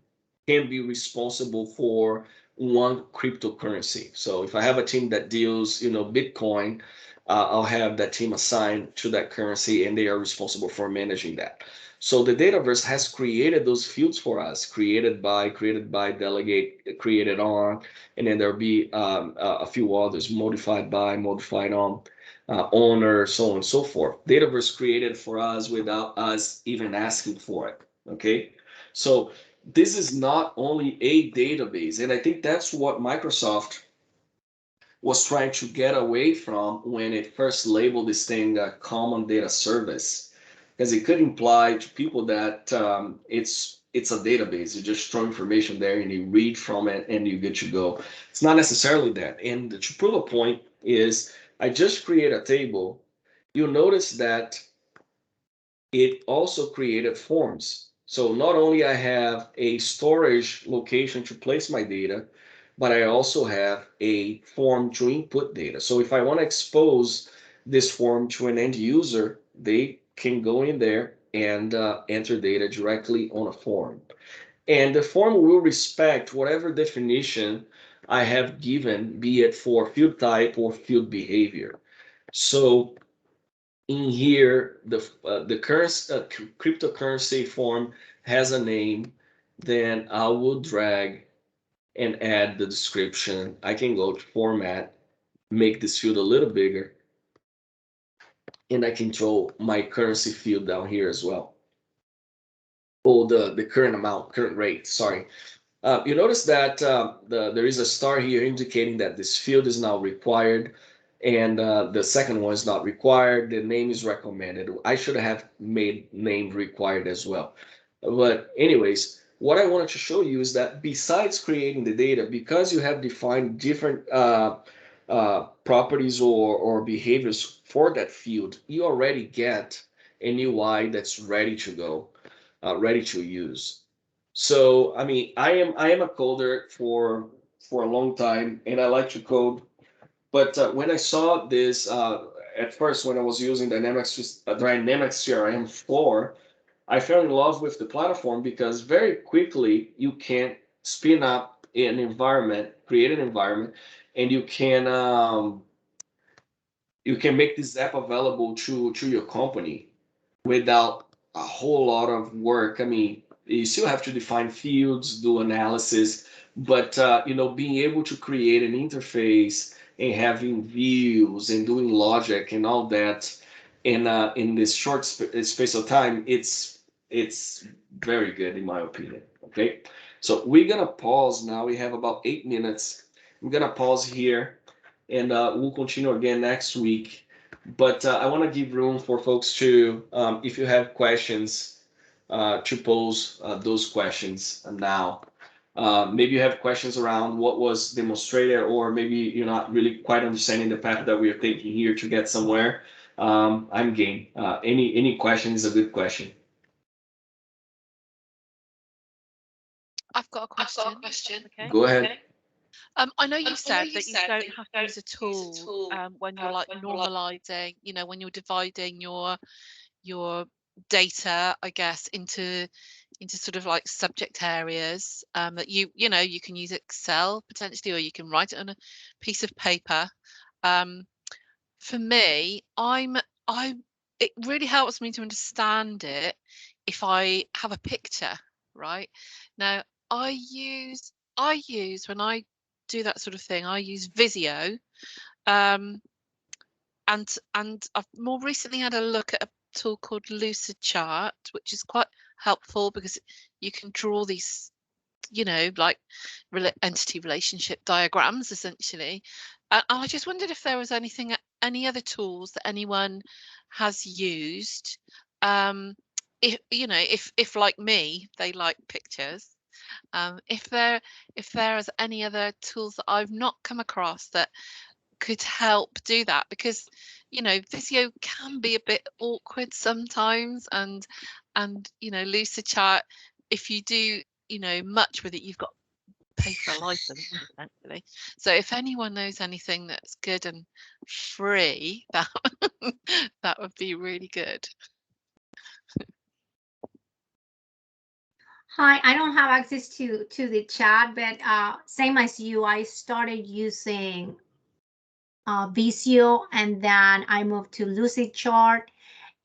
can be responsible for one cryptocurrency. So if I have a team that deals, Bitcoin, I'll have that team assigned to that currency and they are responsible for managing that. So the Dataverse has created those fields for us, created by, delegate, created on, and then there'll be a few others, modified by, modified on, owner, so on and so forth. Dataverse created for us without us even asking for it. Okay, so this is not only a database, and I think that's what Microsoft was trying to get away from when it first labeled this thing a common data service, because it could imply to people that it's a database. You just throw information there and you read from it and you get to go. It's not necessarily that. And to prove a point is I just create a table. You'll notice that it also created forms. So not only I have a storage location to place my data, but I also have a form to input data. So if I want to expose this form to an end user, they can go in there and enter data directly on a form. And the form will respect whatever definition I have given, be it for field type or field behavior. So in here, the current cryptocurrency form has a name, then I will drag and add the description. I can go to format, make this field a little bigger, and I can throw my currency field down here as well. Oh, the current amount, current rate, sorry. You notice that there is a star here indicating that this field is now required, and the second one is not required. The name is recommended. I should have made name required as well. But anyways, what I wanted to show you is that besides creating the data, because you have defined different properties or behaviors for that field, you already get an UI that's ready to go, ready to use. So I mean, I am a coder for a long time, and I like to code. But when I saw this at first, when I was using Dynamics CRM 4, I fell in love with the platform because very quickly you can spin up an environment, create an environment, and you can make this app available to your company without a whole lot of work. I mean, you still have to define fields, do analysis, but being able to create an interface and having views and doing logic and all that in this short space of time, it's very good in my opinion. Okay, so we're gonna pause now. We have about 8 minutes. I'm gonna pause here, and we'll continue again next week. But I want to give room for folks to, if you have questions, to pose those questions now. Maybe you have questions around what was demonstrated, or maybe you're not really quite understanding the path that we are taking here to get somewhere. I'm game. Any question is a good question. I've got a question. Okay. Go ahead. I know you said that you don't have to use a tool when you're like normalizing, when you're dividing your data, I guess, into sort of like subject areas, that you can use Excel potentially, or you can write it on a piece of paper. For me, it really helps me to understand it if I have a picture, right? Now, I use when I do that sort of thing, I use Visio, and I've more recently had a look at a tool called Lucidchart, which is quite helpful because you can draw these, like entity relationship diagrams essentially. And I just wondered if there was any other tools that anyone has used. If like me, they like pictures. If there's any other tools that I've not come across that could help do that, because Visio can be a bit awkward sometimes, and Lucidchart, if you do much with it, you've got to pay for a license essentially. So if anyone knows anything that's good and free, that would be really good. Hi, I don't have access to the chat, but same as you, I started using Visio, and then I moved to Lucidchart,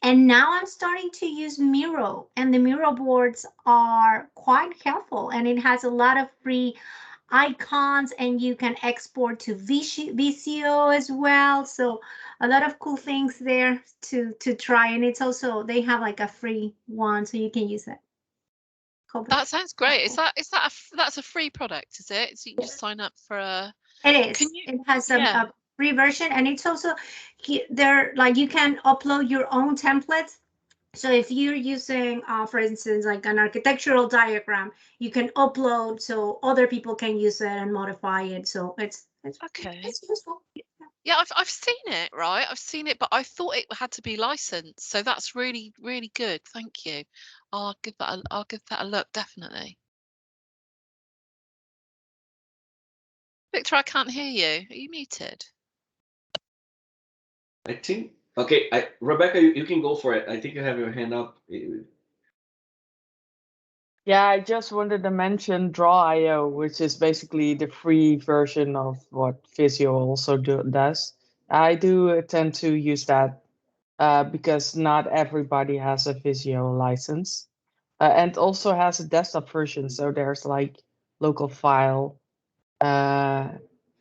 and now I'm starting to use Miro, and the Miro boards are quite helpful, and it has a lot of free icons, and you can export to Visio as well. So a lot of cool things there to try, and it's also, they have like a free one, so you can use it. That sounds great. That's a free product, is it? So you can just sign up for a. It is. It has a free version, and it's also there, like you can upload your own templates. So if you're using, for instance, like an architectural diagram, you can upload so other people can use it and modify it. So it's okay. It's useful. Yeah, I've seen it, right? I've seen it, but I thought it had to be licensed. So that's really, really good. Thank you. I'll give that a look, definitely. Victor, I can't hear you. Are you muted? I think. Okay, Rebecca, you can go for it. I think you have your hand up. Yeah, I just wanted to mention DrawIO, which is basically the free version of what Visio also does. I do tend to use that because not everybody has a Visio license, and also has a desktop version. So there's like local file.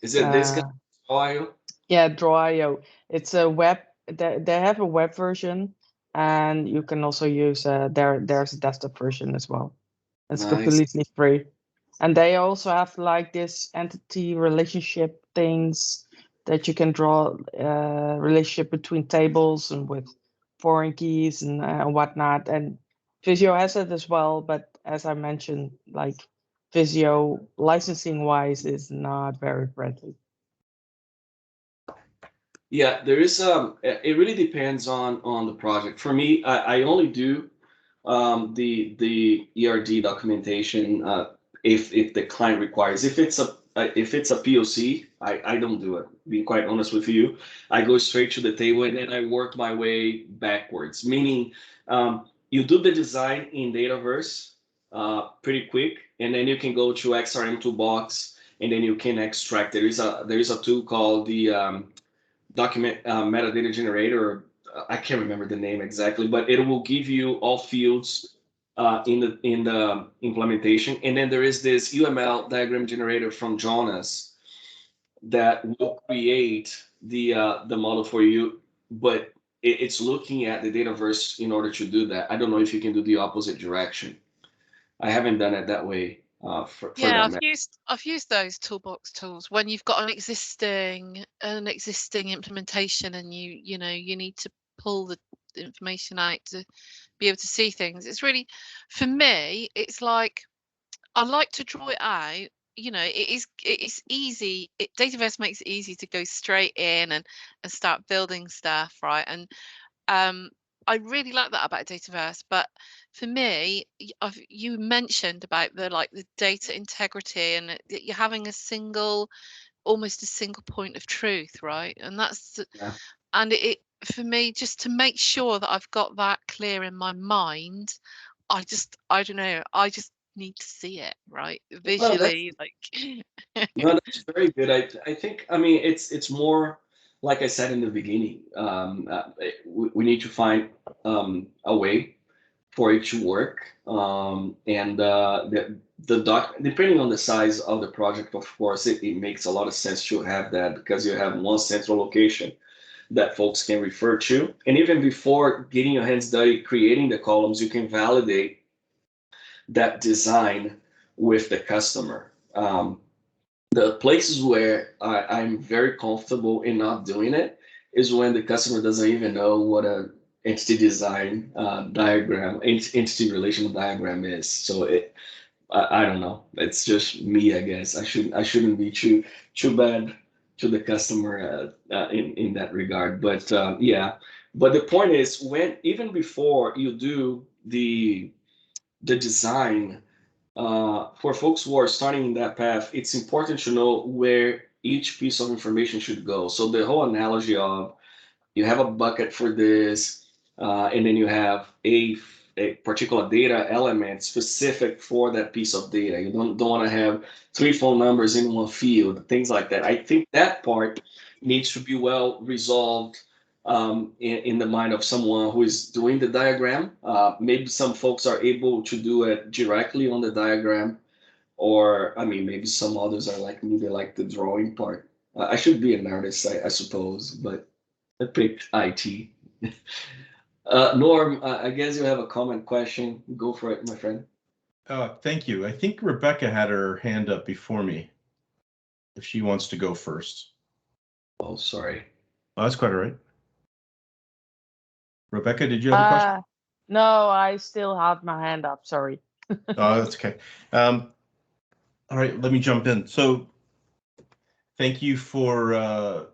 Is it this guy? DrawIO? Yeah, DrawIO. It's a web. They have a web version, and you can also use there's a desktop version as well. It's Nice. completely free. And they also have like this entity relationship things that you can draw relationship between tables and with foreign keys and whatnot. And Visio has it as well, but as I mentioned, like Visio licensing wise is not very friendly. Yeah, there is it really depends on the project. For me, I only do the ERD documentation if the client requires. If it's a POC, I don't do it. Being quite honest with you, I go straight to the table and then I work my way backwards. Meaning, you do the design in Dataverse pretty quick, and then you can go to XRM Toolbox, and then you can extract. There is a tool called the document metadata generator. I can't remember the name exactly, but it will give you all fields in the implementation. And then there is this UML diagram generator from Jonas that will create the model for you, but it's looking at the Dataverse in order to do that. I don't know if you can do the opposite direction. I haven't done it that way for Yeah, that. I've used those toolbox tools when you've got an existing implementation and you know you need to pull the information out to be able to see things. It's really, for me, it's like I like to draw it out. You know, it's easy. Dataverse makes it easy to go straight in and start building stuff, right? And I really like that about Dataverse, but for me, you mentioned about the data integrity and that you're having almost a single point of truth, right? And Yeah. and it for me, just to make sure that I've got that clear in my mind, I don't know, I just need to see it, right? Well, that's Visually, like No, that's very good. I think, I mean, it's more like I said in the beginning. We need to find a way for it to work. And the doc, depending on the size of the project, of course, it makes a lot of sense to have that because you have one central location that folks can refer to. And even before getting your hands dirty creating the columns, you can validate that design with the customer. The places where I'm very comfortable in not doing it is when the customer doesn't even know what a entity design diagram, entity relational diagram is. So I don't know. It's just me, I guess. I shouldn't be too bad to the customer in that regard. But yeah. But the point is, when even before you do the design for folks who are starting in that path, it's important to know where each piece of information should go. So the whole analogy of you have a bucket for this, and then you have a particular data element specific for that piece of data. You don't want to have 3 phone numbers in one field, things like that. I think that part needs to be well resolved in the mind of someone who is doing the diagram. Maybe some folks are able to do it directly on the diagram, or I mean, maybe some others are like me, they like the drawing part. I should be an artist, I suppose, but I picked IT. Norm, I guess you have a comment, question. Go for it, my friend. Thank you. I think Rebecca had her hand up before me. If she wants to go first. Oh, sorry. Oh, that's quite all right. Rebecca, did you have a question? No, I still have my hand up. Sorry. Oh, that's okay. All right, let me jump in. So thank you for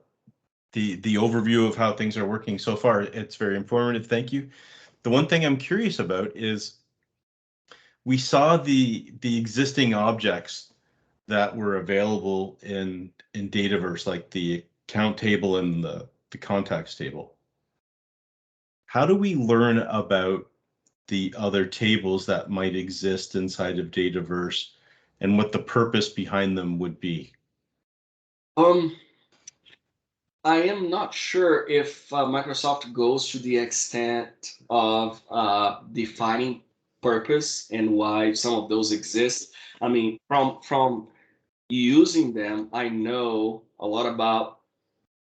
the overview of how things are working so far. It's very informative. Thank you. The one thing I'm curious about is we saw the existing objects that were available in Dataverse, like the account table and the contacts table. How do we learn about the other tables that might exist inside of Dataverse and what the purpose behind them would be? I am not sure if Microsoft goes to the extent of defining purpose and why some of those exist. I mean, from using them, I know a lot about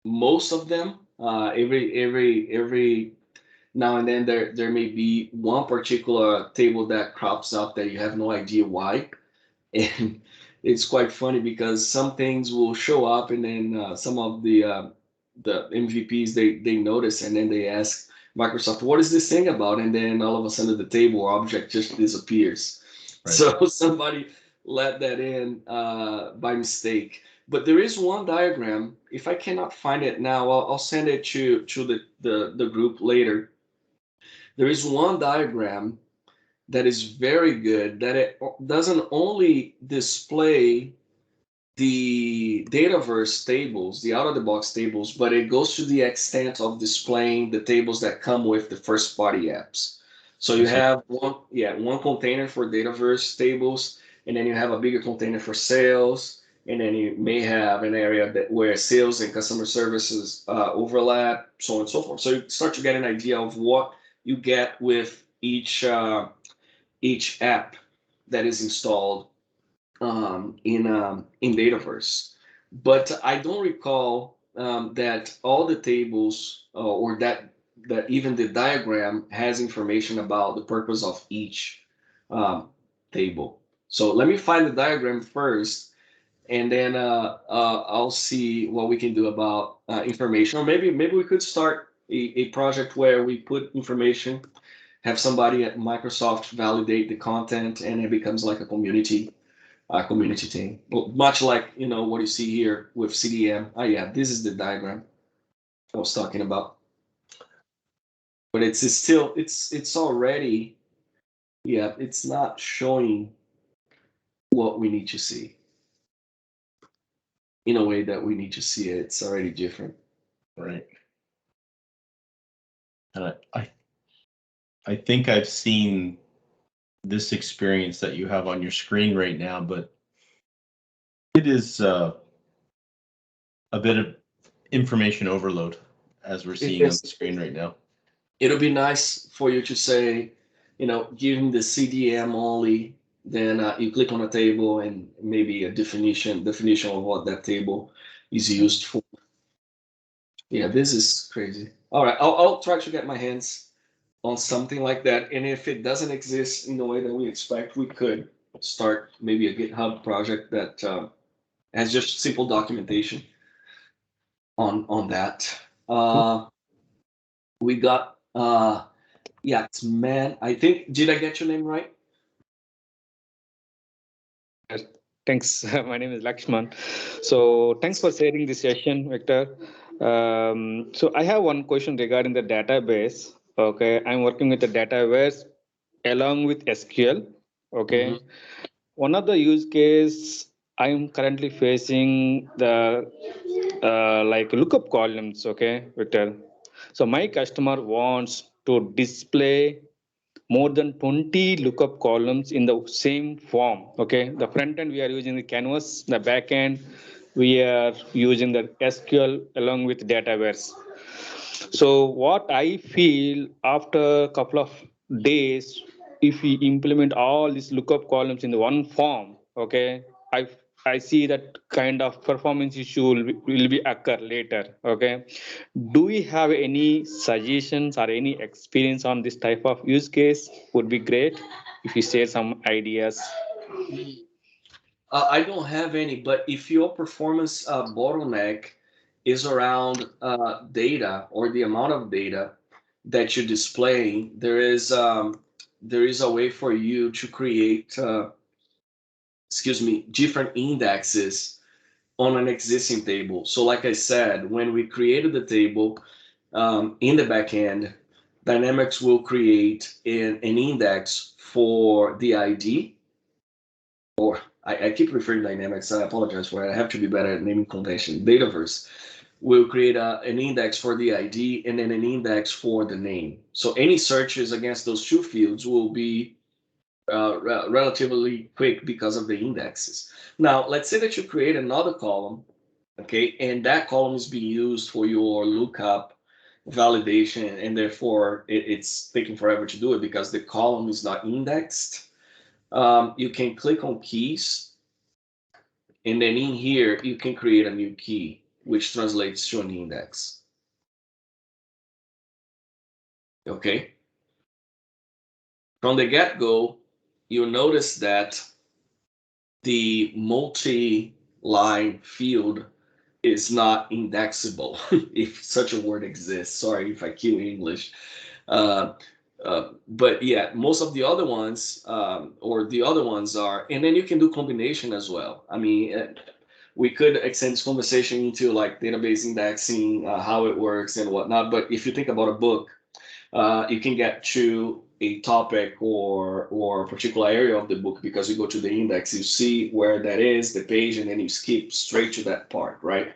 most of them. Every now and then there may be one particular table that crops up that you have no idea why, and it's quite funny because some things will show up and then some of the MVPs they notice and then they ask Microsoft, what is this thing about? And then all of a sudden the table object just disappears. Right. So somebody let that in by mistake. But there is one diagram. If I cannot find it now, I'll send it to the group later. There is one diagram that is very good, that it doesn't only display the Dataverse tables, the out-of-the-box tables, but it goes to the extent of displaying the tables that come with the first-party apps. So you have one container for Dataverse tables, and then you have a bigger container for sales, and then you may have an area where sales and customer services overlap, so on and so forth. So you start to get an idea of what you get with each app that is installed in Dataverse. But I don't recall that all the tables or that even the diagram has information about the purpose of each table. So let me find the diagram first, and then I'll see what we can do about information. Or maybe we could start a project where we put information, have somebody at Microsoft validate the content, and it becomes like a community team. Well, much like what you see here with CDM. Oh yeah, this is the diagram I was talking about. But it's still it's already, yeah, it's not showing what we need to see in a way that we need to see it. It's already different. Right. And I think I've seen this experience that you have on your screen right now, but it is a bit of information overload as we're seeing on the screen right now. It'll be nice for you to say, give me the CDM only. Then you click on a table and maybe a definition of what that table is used for. Yeah, this is crazy. All right, I'll try to get my hands on something like that. And if it doesn't exist in the way that we expect, we could start maybe a GitHub project that has just simple documentation on that. We got yeah, it's man. I think, did I get your name right? Thanks. My name is Lakshman. So thanks for sharing this session, Victor. So I have one question regarding the database. Okay, I'm working with the Dataverse along with SQL. Okay, one of the use case I'm currently facing the like lookup columns. Okay, Victor. So my customer wants to display more than 20 lookup columns in the same form. Okay, the front end we are using the canvas, the back end we are using the SQL along with Dataverse. So what I feel after a couple of days, if we implement all these lookup columns in the one form, okay, I see that kind of performance issue will be occur later. Okay, do we have any suggestions or any experience on this type of use case? Would be great if you share some ideas. I don't have any, but if your performance bottleneck is around data or the amount of data that you display, there is a way for you to create, different indexes on an existing table. So like I said, when we created the table in the backend, Dynamics will create an index for the ID, or I keep referring to Dynamics, I apologize for it. I have to be better at naming convention. Dataverse will create an index for the ID and then an index for the name. So any searches against those two fields will be relatively quick because of the indexes. Now, let's say that you create another column, okay, and that column is being used for your lookup validation, and therefore it's taking forever to do it because the column is not indexed. You can click on keys, and then in here, you can create a new key, which translates to an index. Okay? From the get-go, you'll notice that the multi-line field is not indexable, if such a word exists. Sorry if I kill English. Uh, but yeah, most of the other ones, or the other ones are, and then you can do combination as well. I mean, we could extend this conversation into like database indexing, how it works and whatnot. But if you think about a book, you can get to a topic or a particular area of the book because you go to the index, you see where that is, the page, and then you skip straight to that part, right?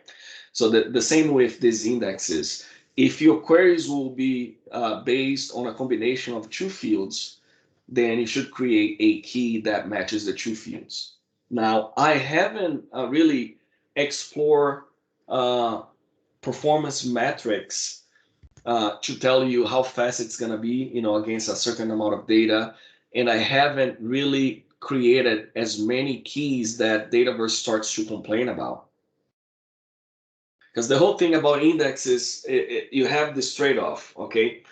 So the same with these indexes. If your queries will be based on a combination of two fields, then you should create a key that matches the two fields. Now, I haven't really explored performance metrics to tell you how fast it's going to be, against a certain amount of data. And I haven't really created as many keys that Dataverse starts to complain about. Because the whole thing about indexes, you have this trade-off, okay?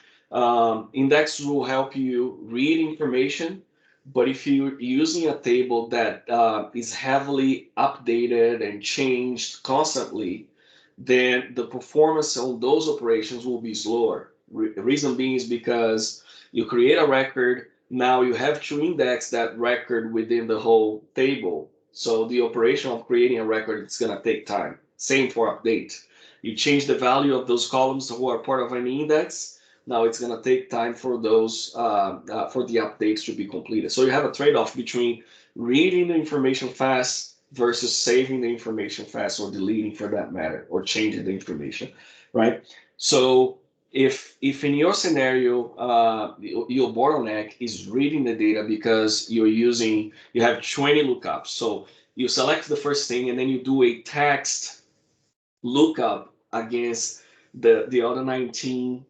Index will help you read information, but if you're using a table that is heavily updated and changed constantly, then the performance on those operations will be slower. Reason being is because you create a record, now you have to index that record within the whole table. So the operation of creating a record, it's going to take time. Same for update. You change the value of those columns who are part of an index. Now it's going to take time for those for the updates to be completed. So you have a trade-off between reading the information fast versus saving the information fast, or deleting for that matter, or changing the information, right? So if in your scenario, your bottleneck is reading the data because you have 20 lookups. So you select the first thing and then you do a text lookup against the other 19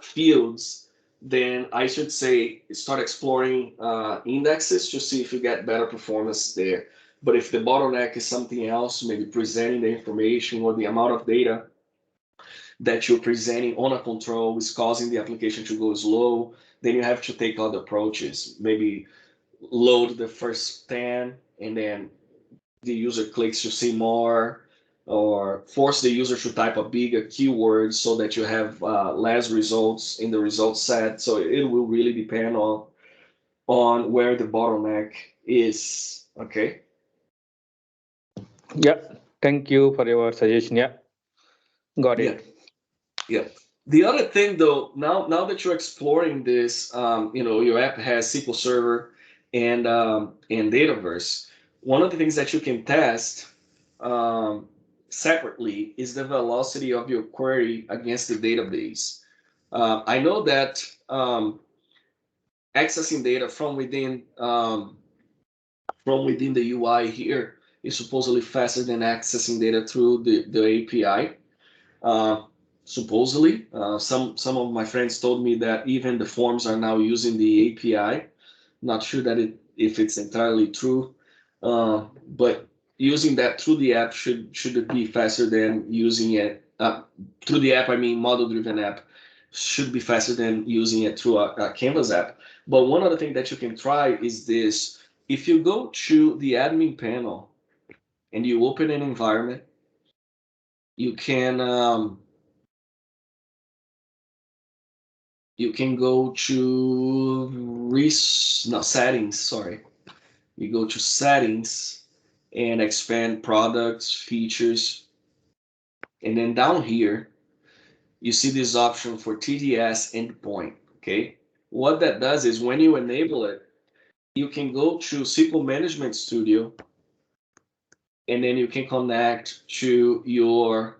fields, then I should say start exploring indexes to see if you get better performance there. But if the bottleneck is something else, maybe presenting the information or the amount of data that you're presenting on a control is causing the application to go slow, then you have to take other approaches. Maybe load the first 10 and then the user clicks to see more, or force the user to type a bigger keyword so that you have less results in the result set. So it will really depend on where the bottleneck is. Okay. Yeah, thank you for your suggestion. Yeah, got it. Yeah. The other thing, though, now that you're exploring this, your app has SQL Server and Dataverse. One of the things that you can test separately is the velocity of your query against the database. I know that accessing data from within the UI here is supposedly faster than accessing data through the API. Supposedly, some of my friends told me that even the forms are now using the API. Not sure that if it's entirely true, but using that through the app should be faster than using it through the app. I mean, model-driven app should be faster than using it through a Canvas app. But one other thing that you can try is this: if you go to the admin panel and you open an environment, you can go to settings. Sorry, you go to settings and expand products, features, and then down here you see this option for TDS endpoint. Okay, what that does is when you enable it, you can go to SQL Management Studio, and then you can connect to your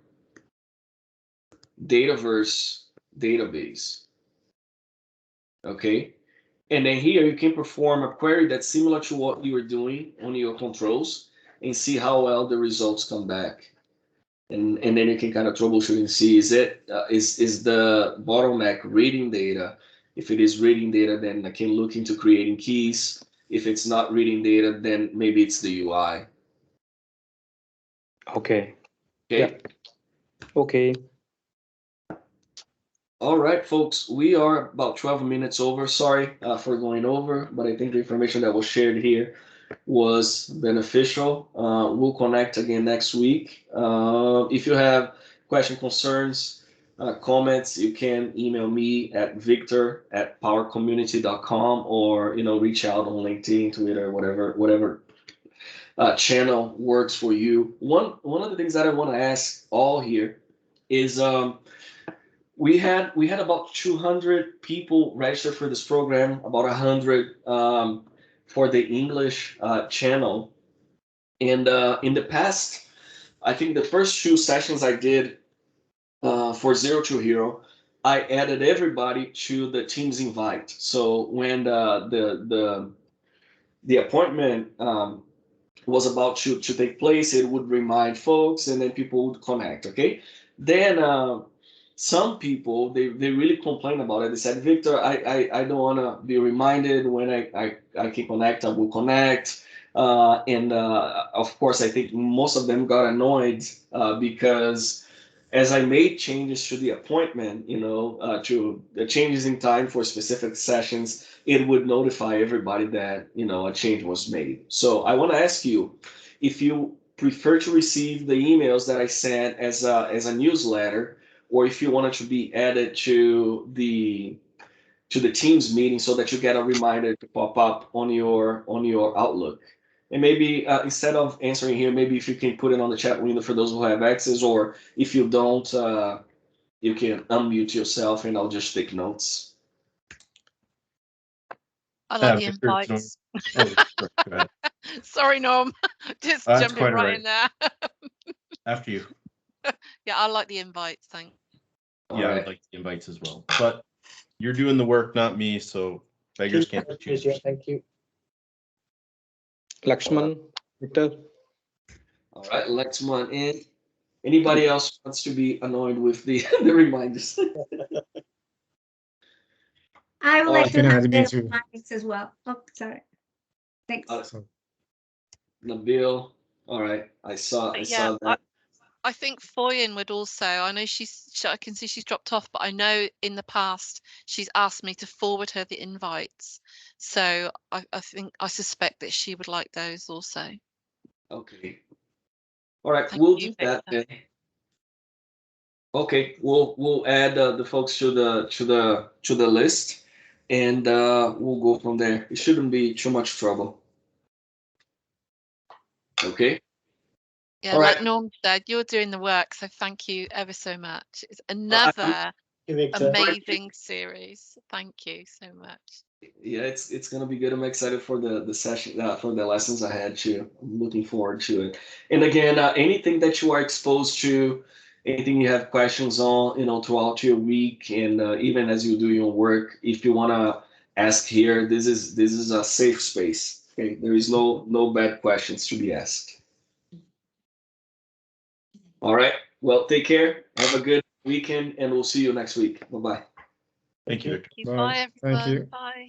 Dataverse database. Okay, and then here you can perform a query that's similar to what you were doing on your controls and see how well the results come back. And then you can kind of troubleshoot and see, is the bottleneck reading data? If it is reading data, then I can look into creating keys. If it's not reading data, then maybe it's the UI. Okay. Okay. Yeah. Okay. All right, folks, we are about 12 minutes over. Sorry for going over, but I think the information that was shared here was beneficial. We'll connect again next week. If you have question, concerns, comments, you can email me at victor@powercommunity.com, or reach out on LinkedIn, Twitter, whatever channel works for you. One of the things that I want to ask all here is we had about 200 people register for this program, about 100 for the English channel, and in the past, I think the first 2 sessions I did for Zero to Hero, I added everybody to the Teams invite. So when the appointment was about to take place, it would remind folks, and then people would connect. Okay, then some people they really complain about it. They said, Victor, I don't want to be reminded when I can connect. I will connect. And of course, I think most of them got annoyed because as I made changes to the appointment, to the changes in time for specific sessions, it would notify everybody that, a change was made. So I want to ask you if you prefer to receive the emails that I sent as a newsletter, or if you wanted to be added to the Teams meeting so that you get a reminder to pop up on your Outlook. And maybe instead of answering here, maybe if you can put it on the chat window for those who have access, or if you don't, you can unmute yourself and I'll just take notes. I like the Victor, invites. go ahead. Sorry, Norm. Just That's jumping quite all right in there. After you. Yeah, I like the invites. Thanks. Yeah, All I right. like the invites as well. But you're doing the work, not me, so beggars can't be choosers. Thank you. Lakshman, Victor. All right, Lexman in. Anybody else wants to be annoyed with the the reminders? I would All like right. to can have add me the too. reminders as well. Oh, sorry. Thanks. So, Nabil. All right, I saw Yeah, that. I think Foyen would also. I know I can see she's dropped off, but I know in the past she's asked me to forward her the invites. So I suspect that she would like those also. Okay. All right, Thank we'll you, do that Victor. then. Okay, we'll add the folks to the list, and we'll go from there. It shouldn't be too much trouble. Okay. Yeah, All like right. Norm said, you're doing the work, so thank you ever so much. It's I'm- another Victor. amazing series. Thank you so much. Yeah, it's gonna be good. I'm excited for the session, for the lessons ahead too. I'm looking forward to it. And again, anything that you are exposed to, anything you have questions on, throughout your week, and even as you do your work, if you wanna ask here, this is a safe space. Okay, there is no bad questions to be asked. All right. Well, take care. Have a good weekend, and we'll see you next week. Bye bye. Thank you, Victor. Thank you. bye. Bye, Thank everyone. you. Bye.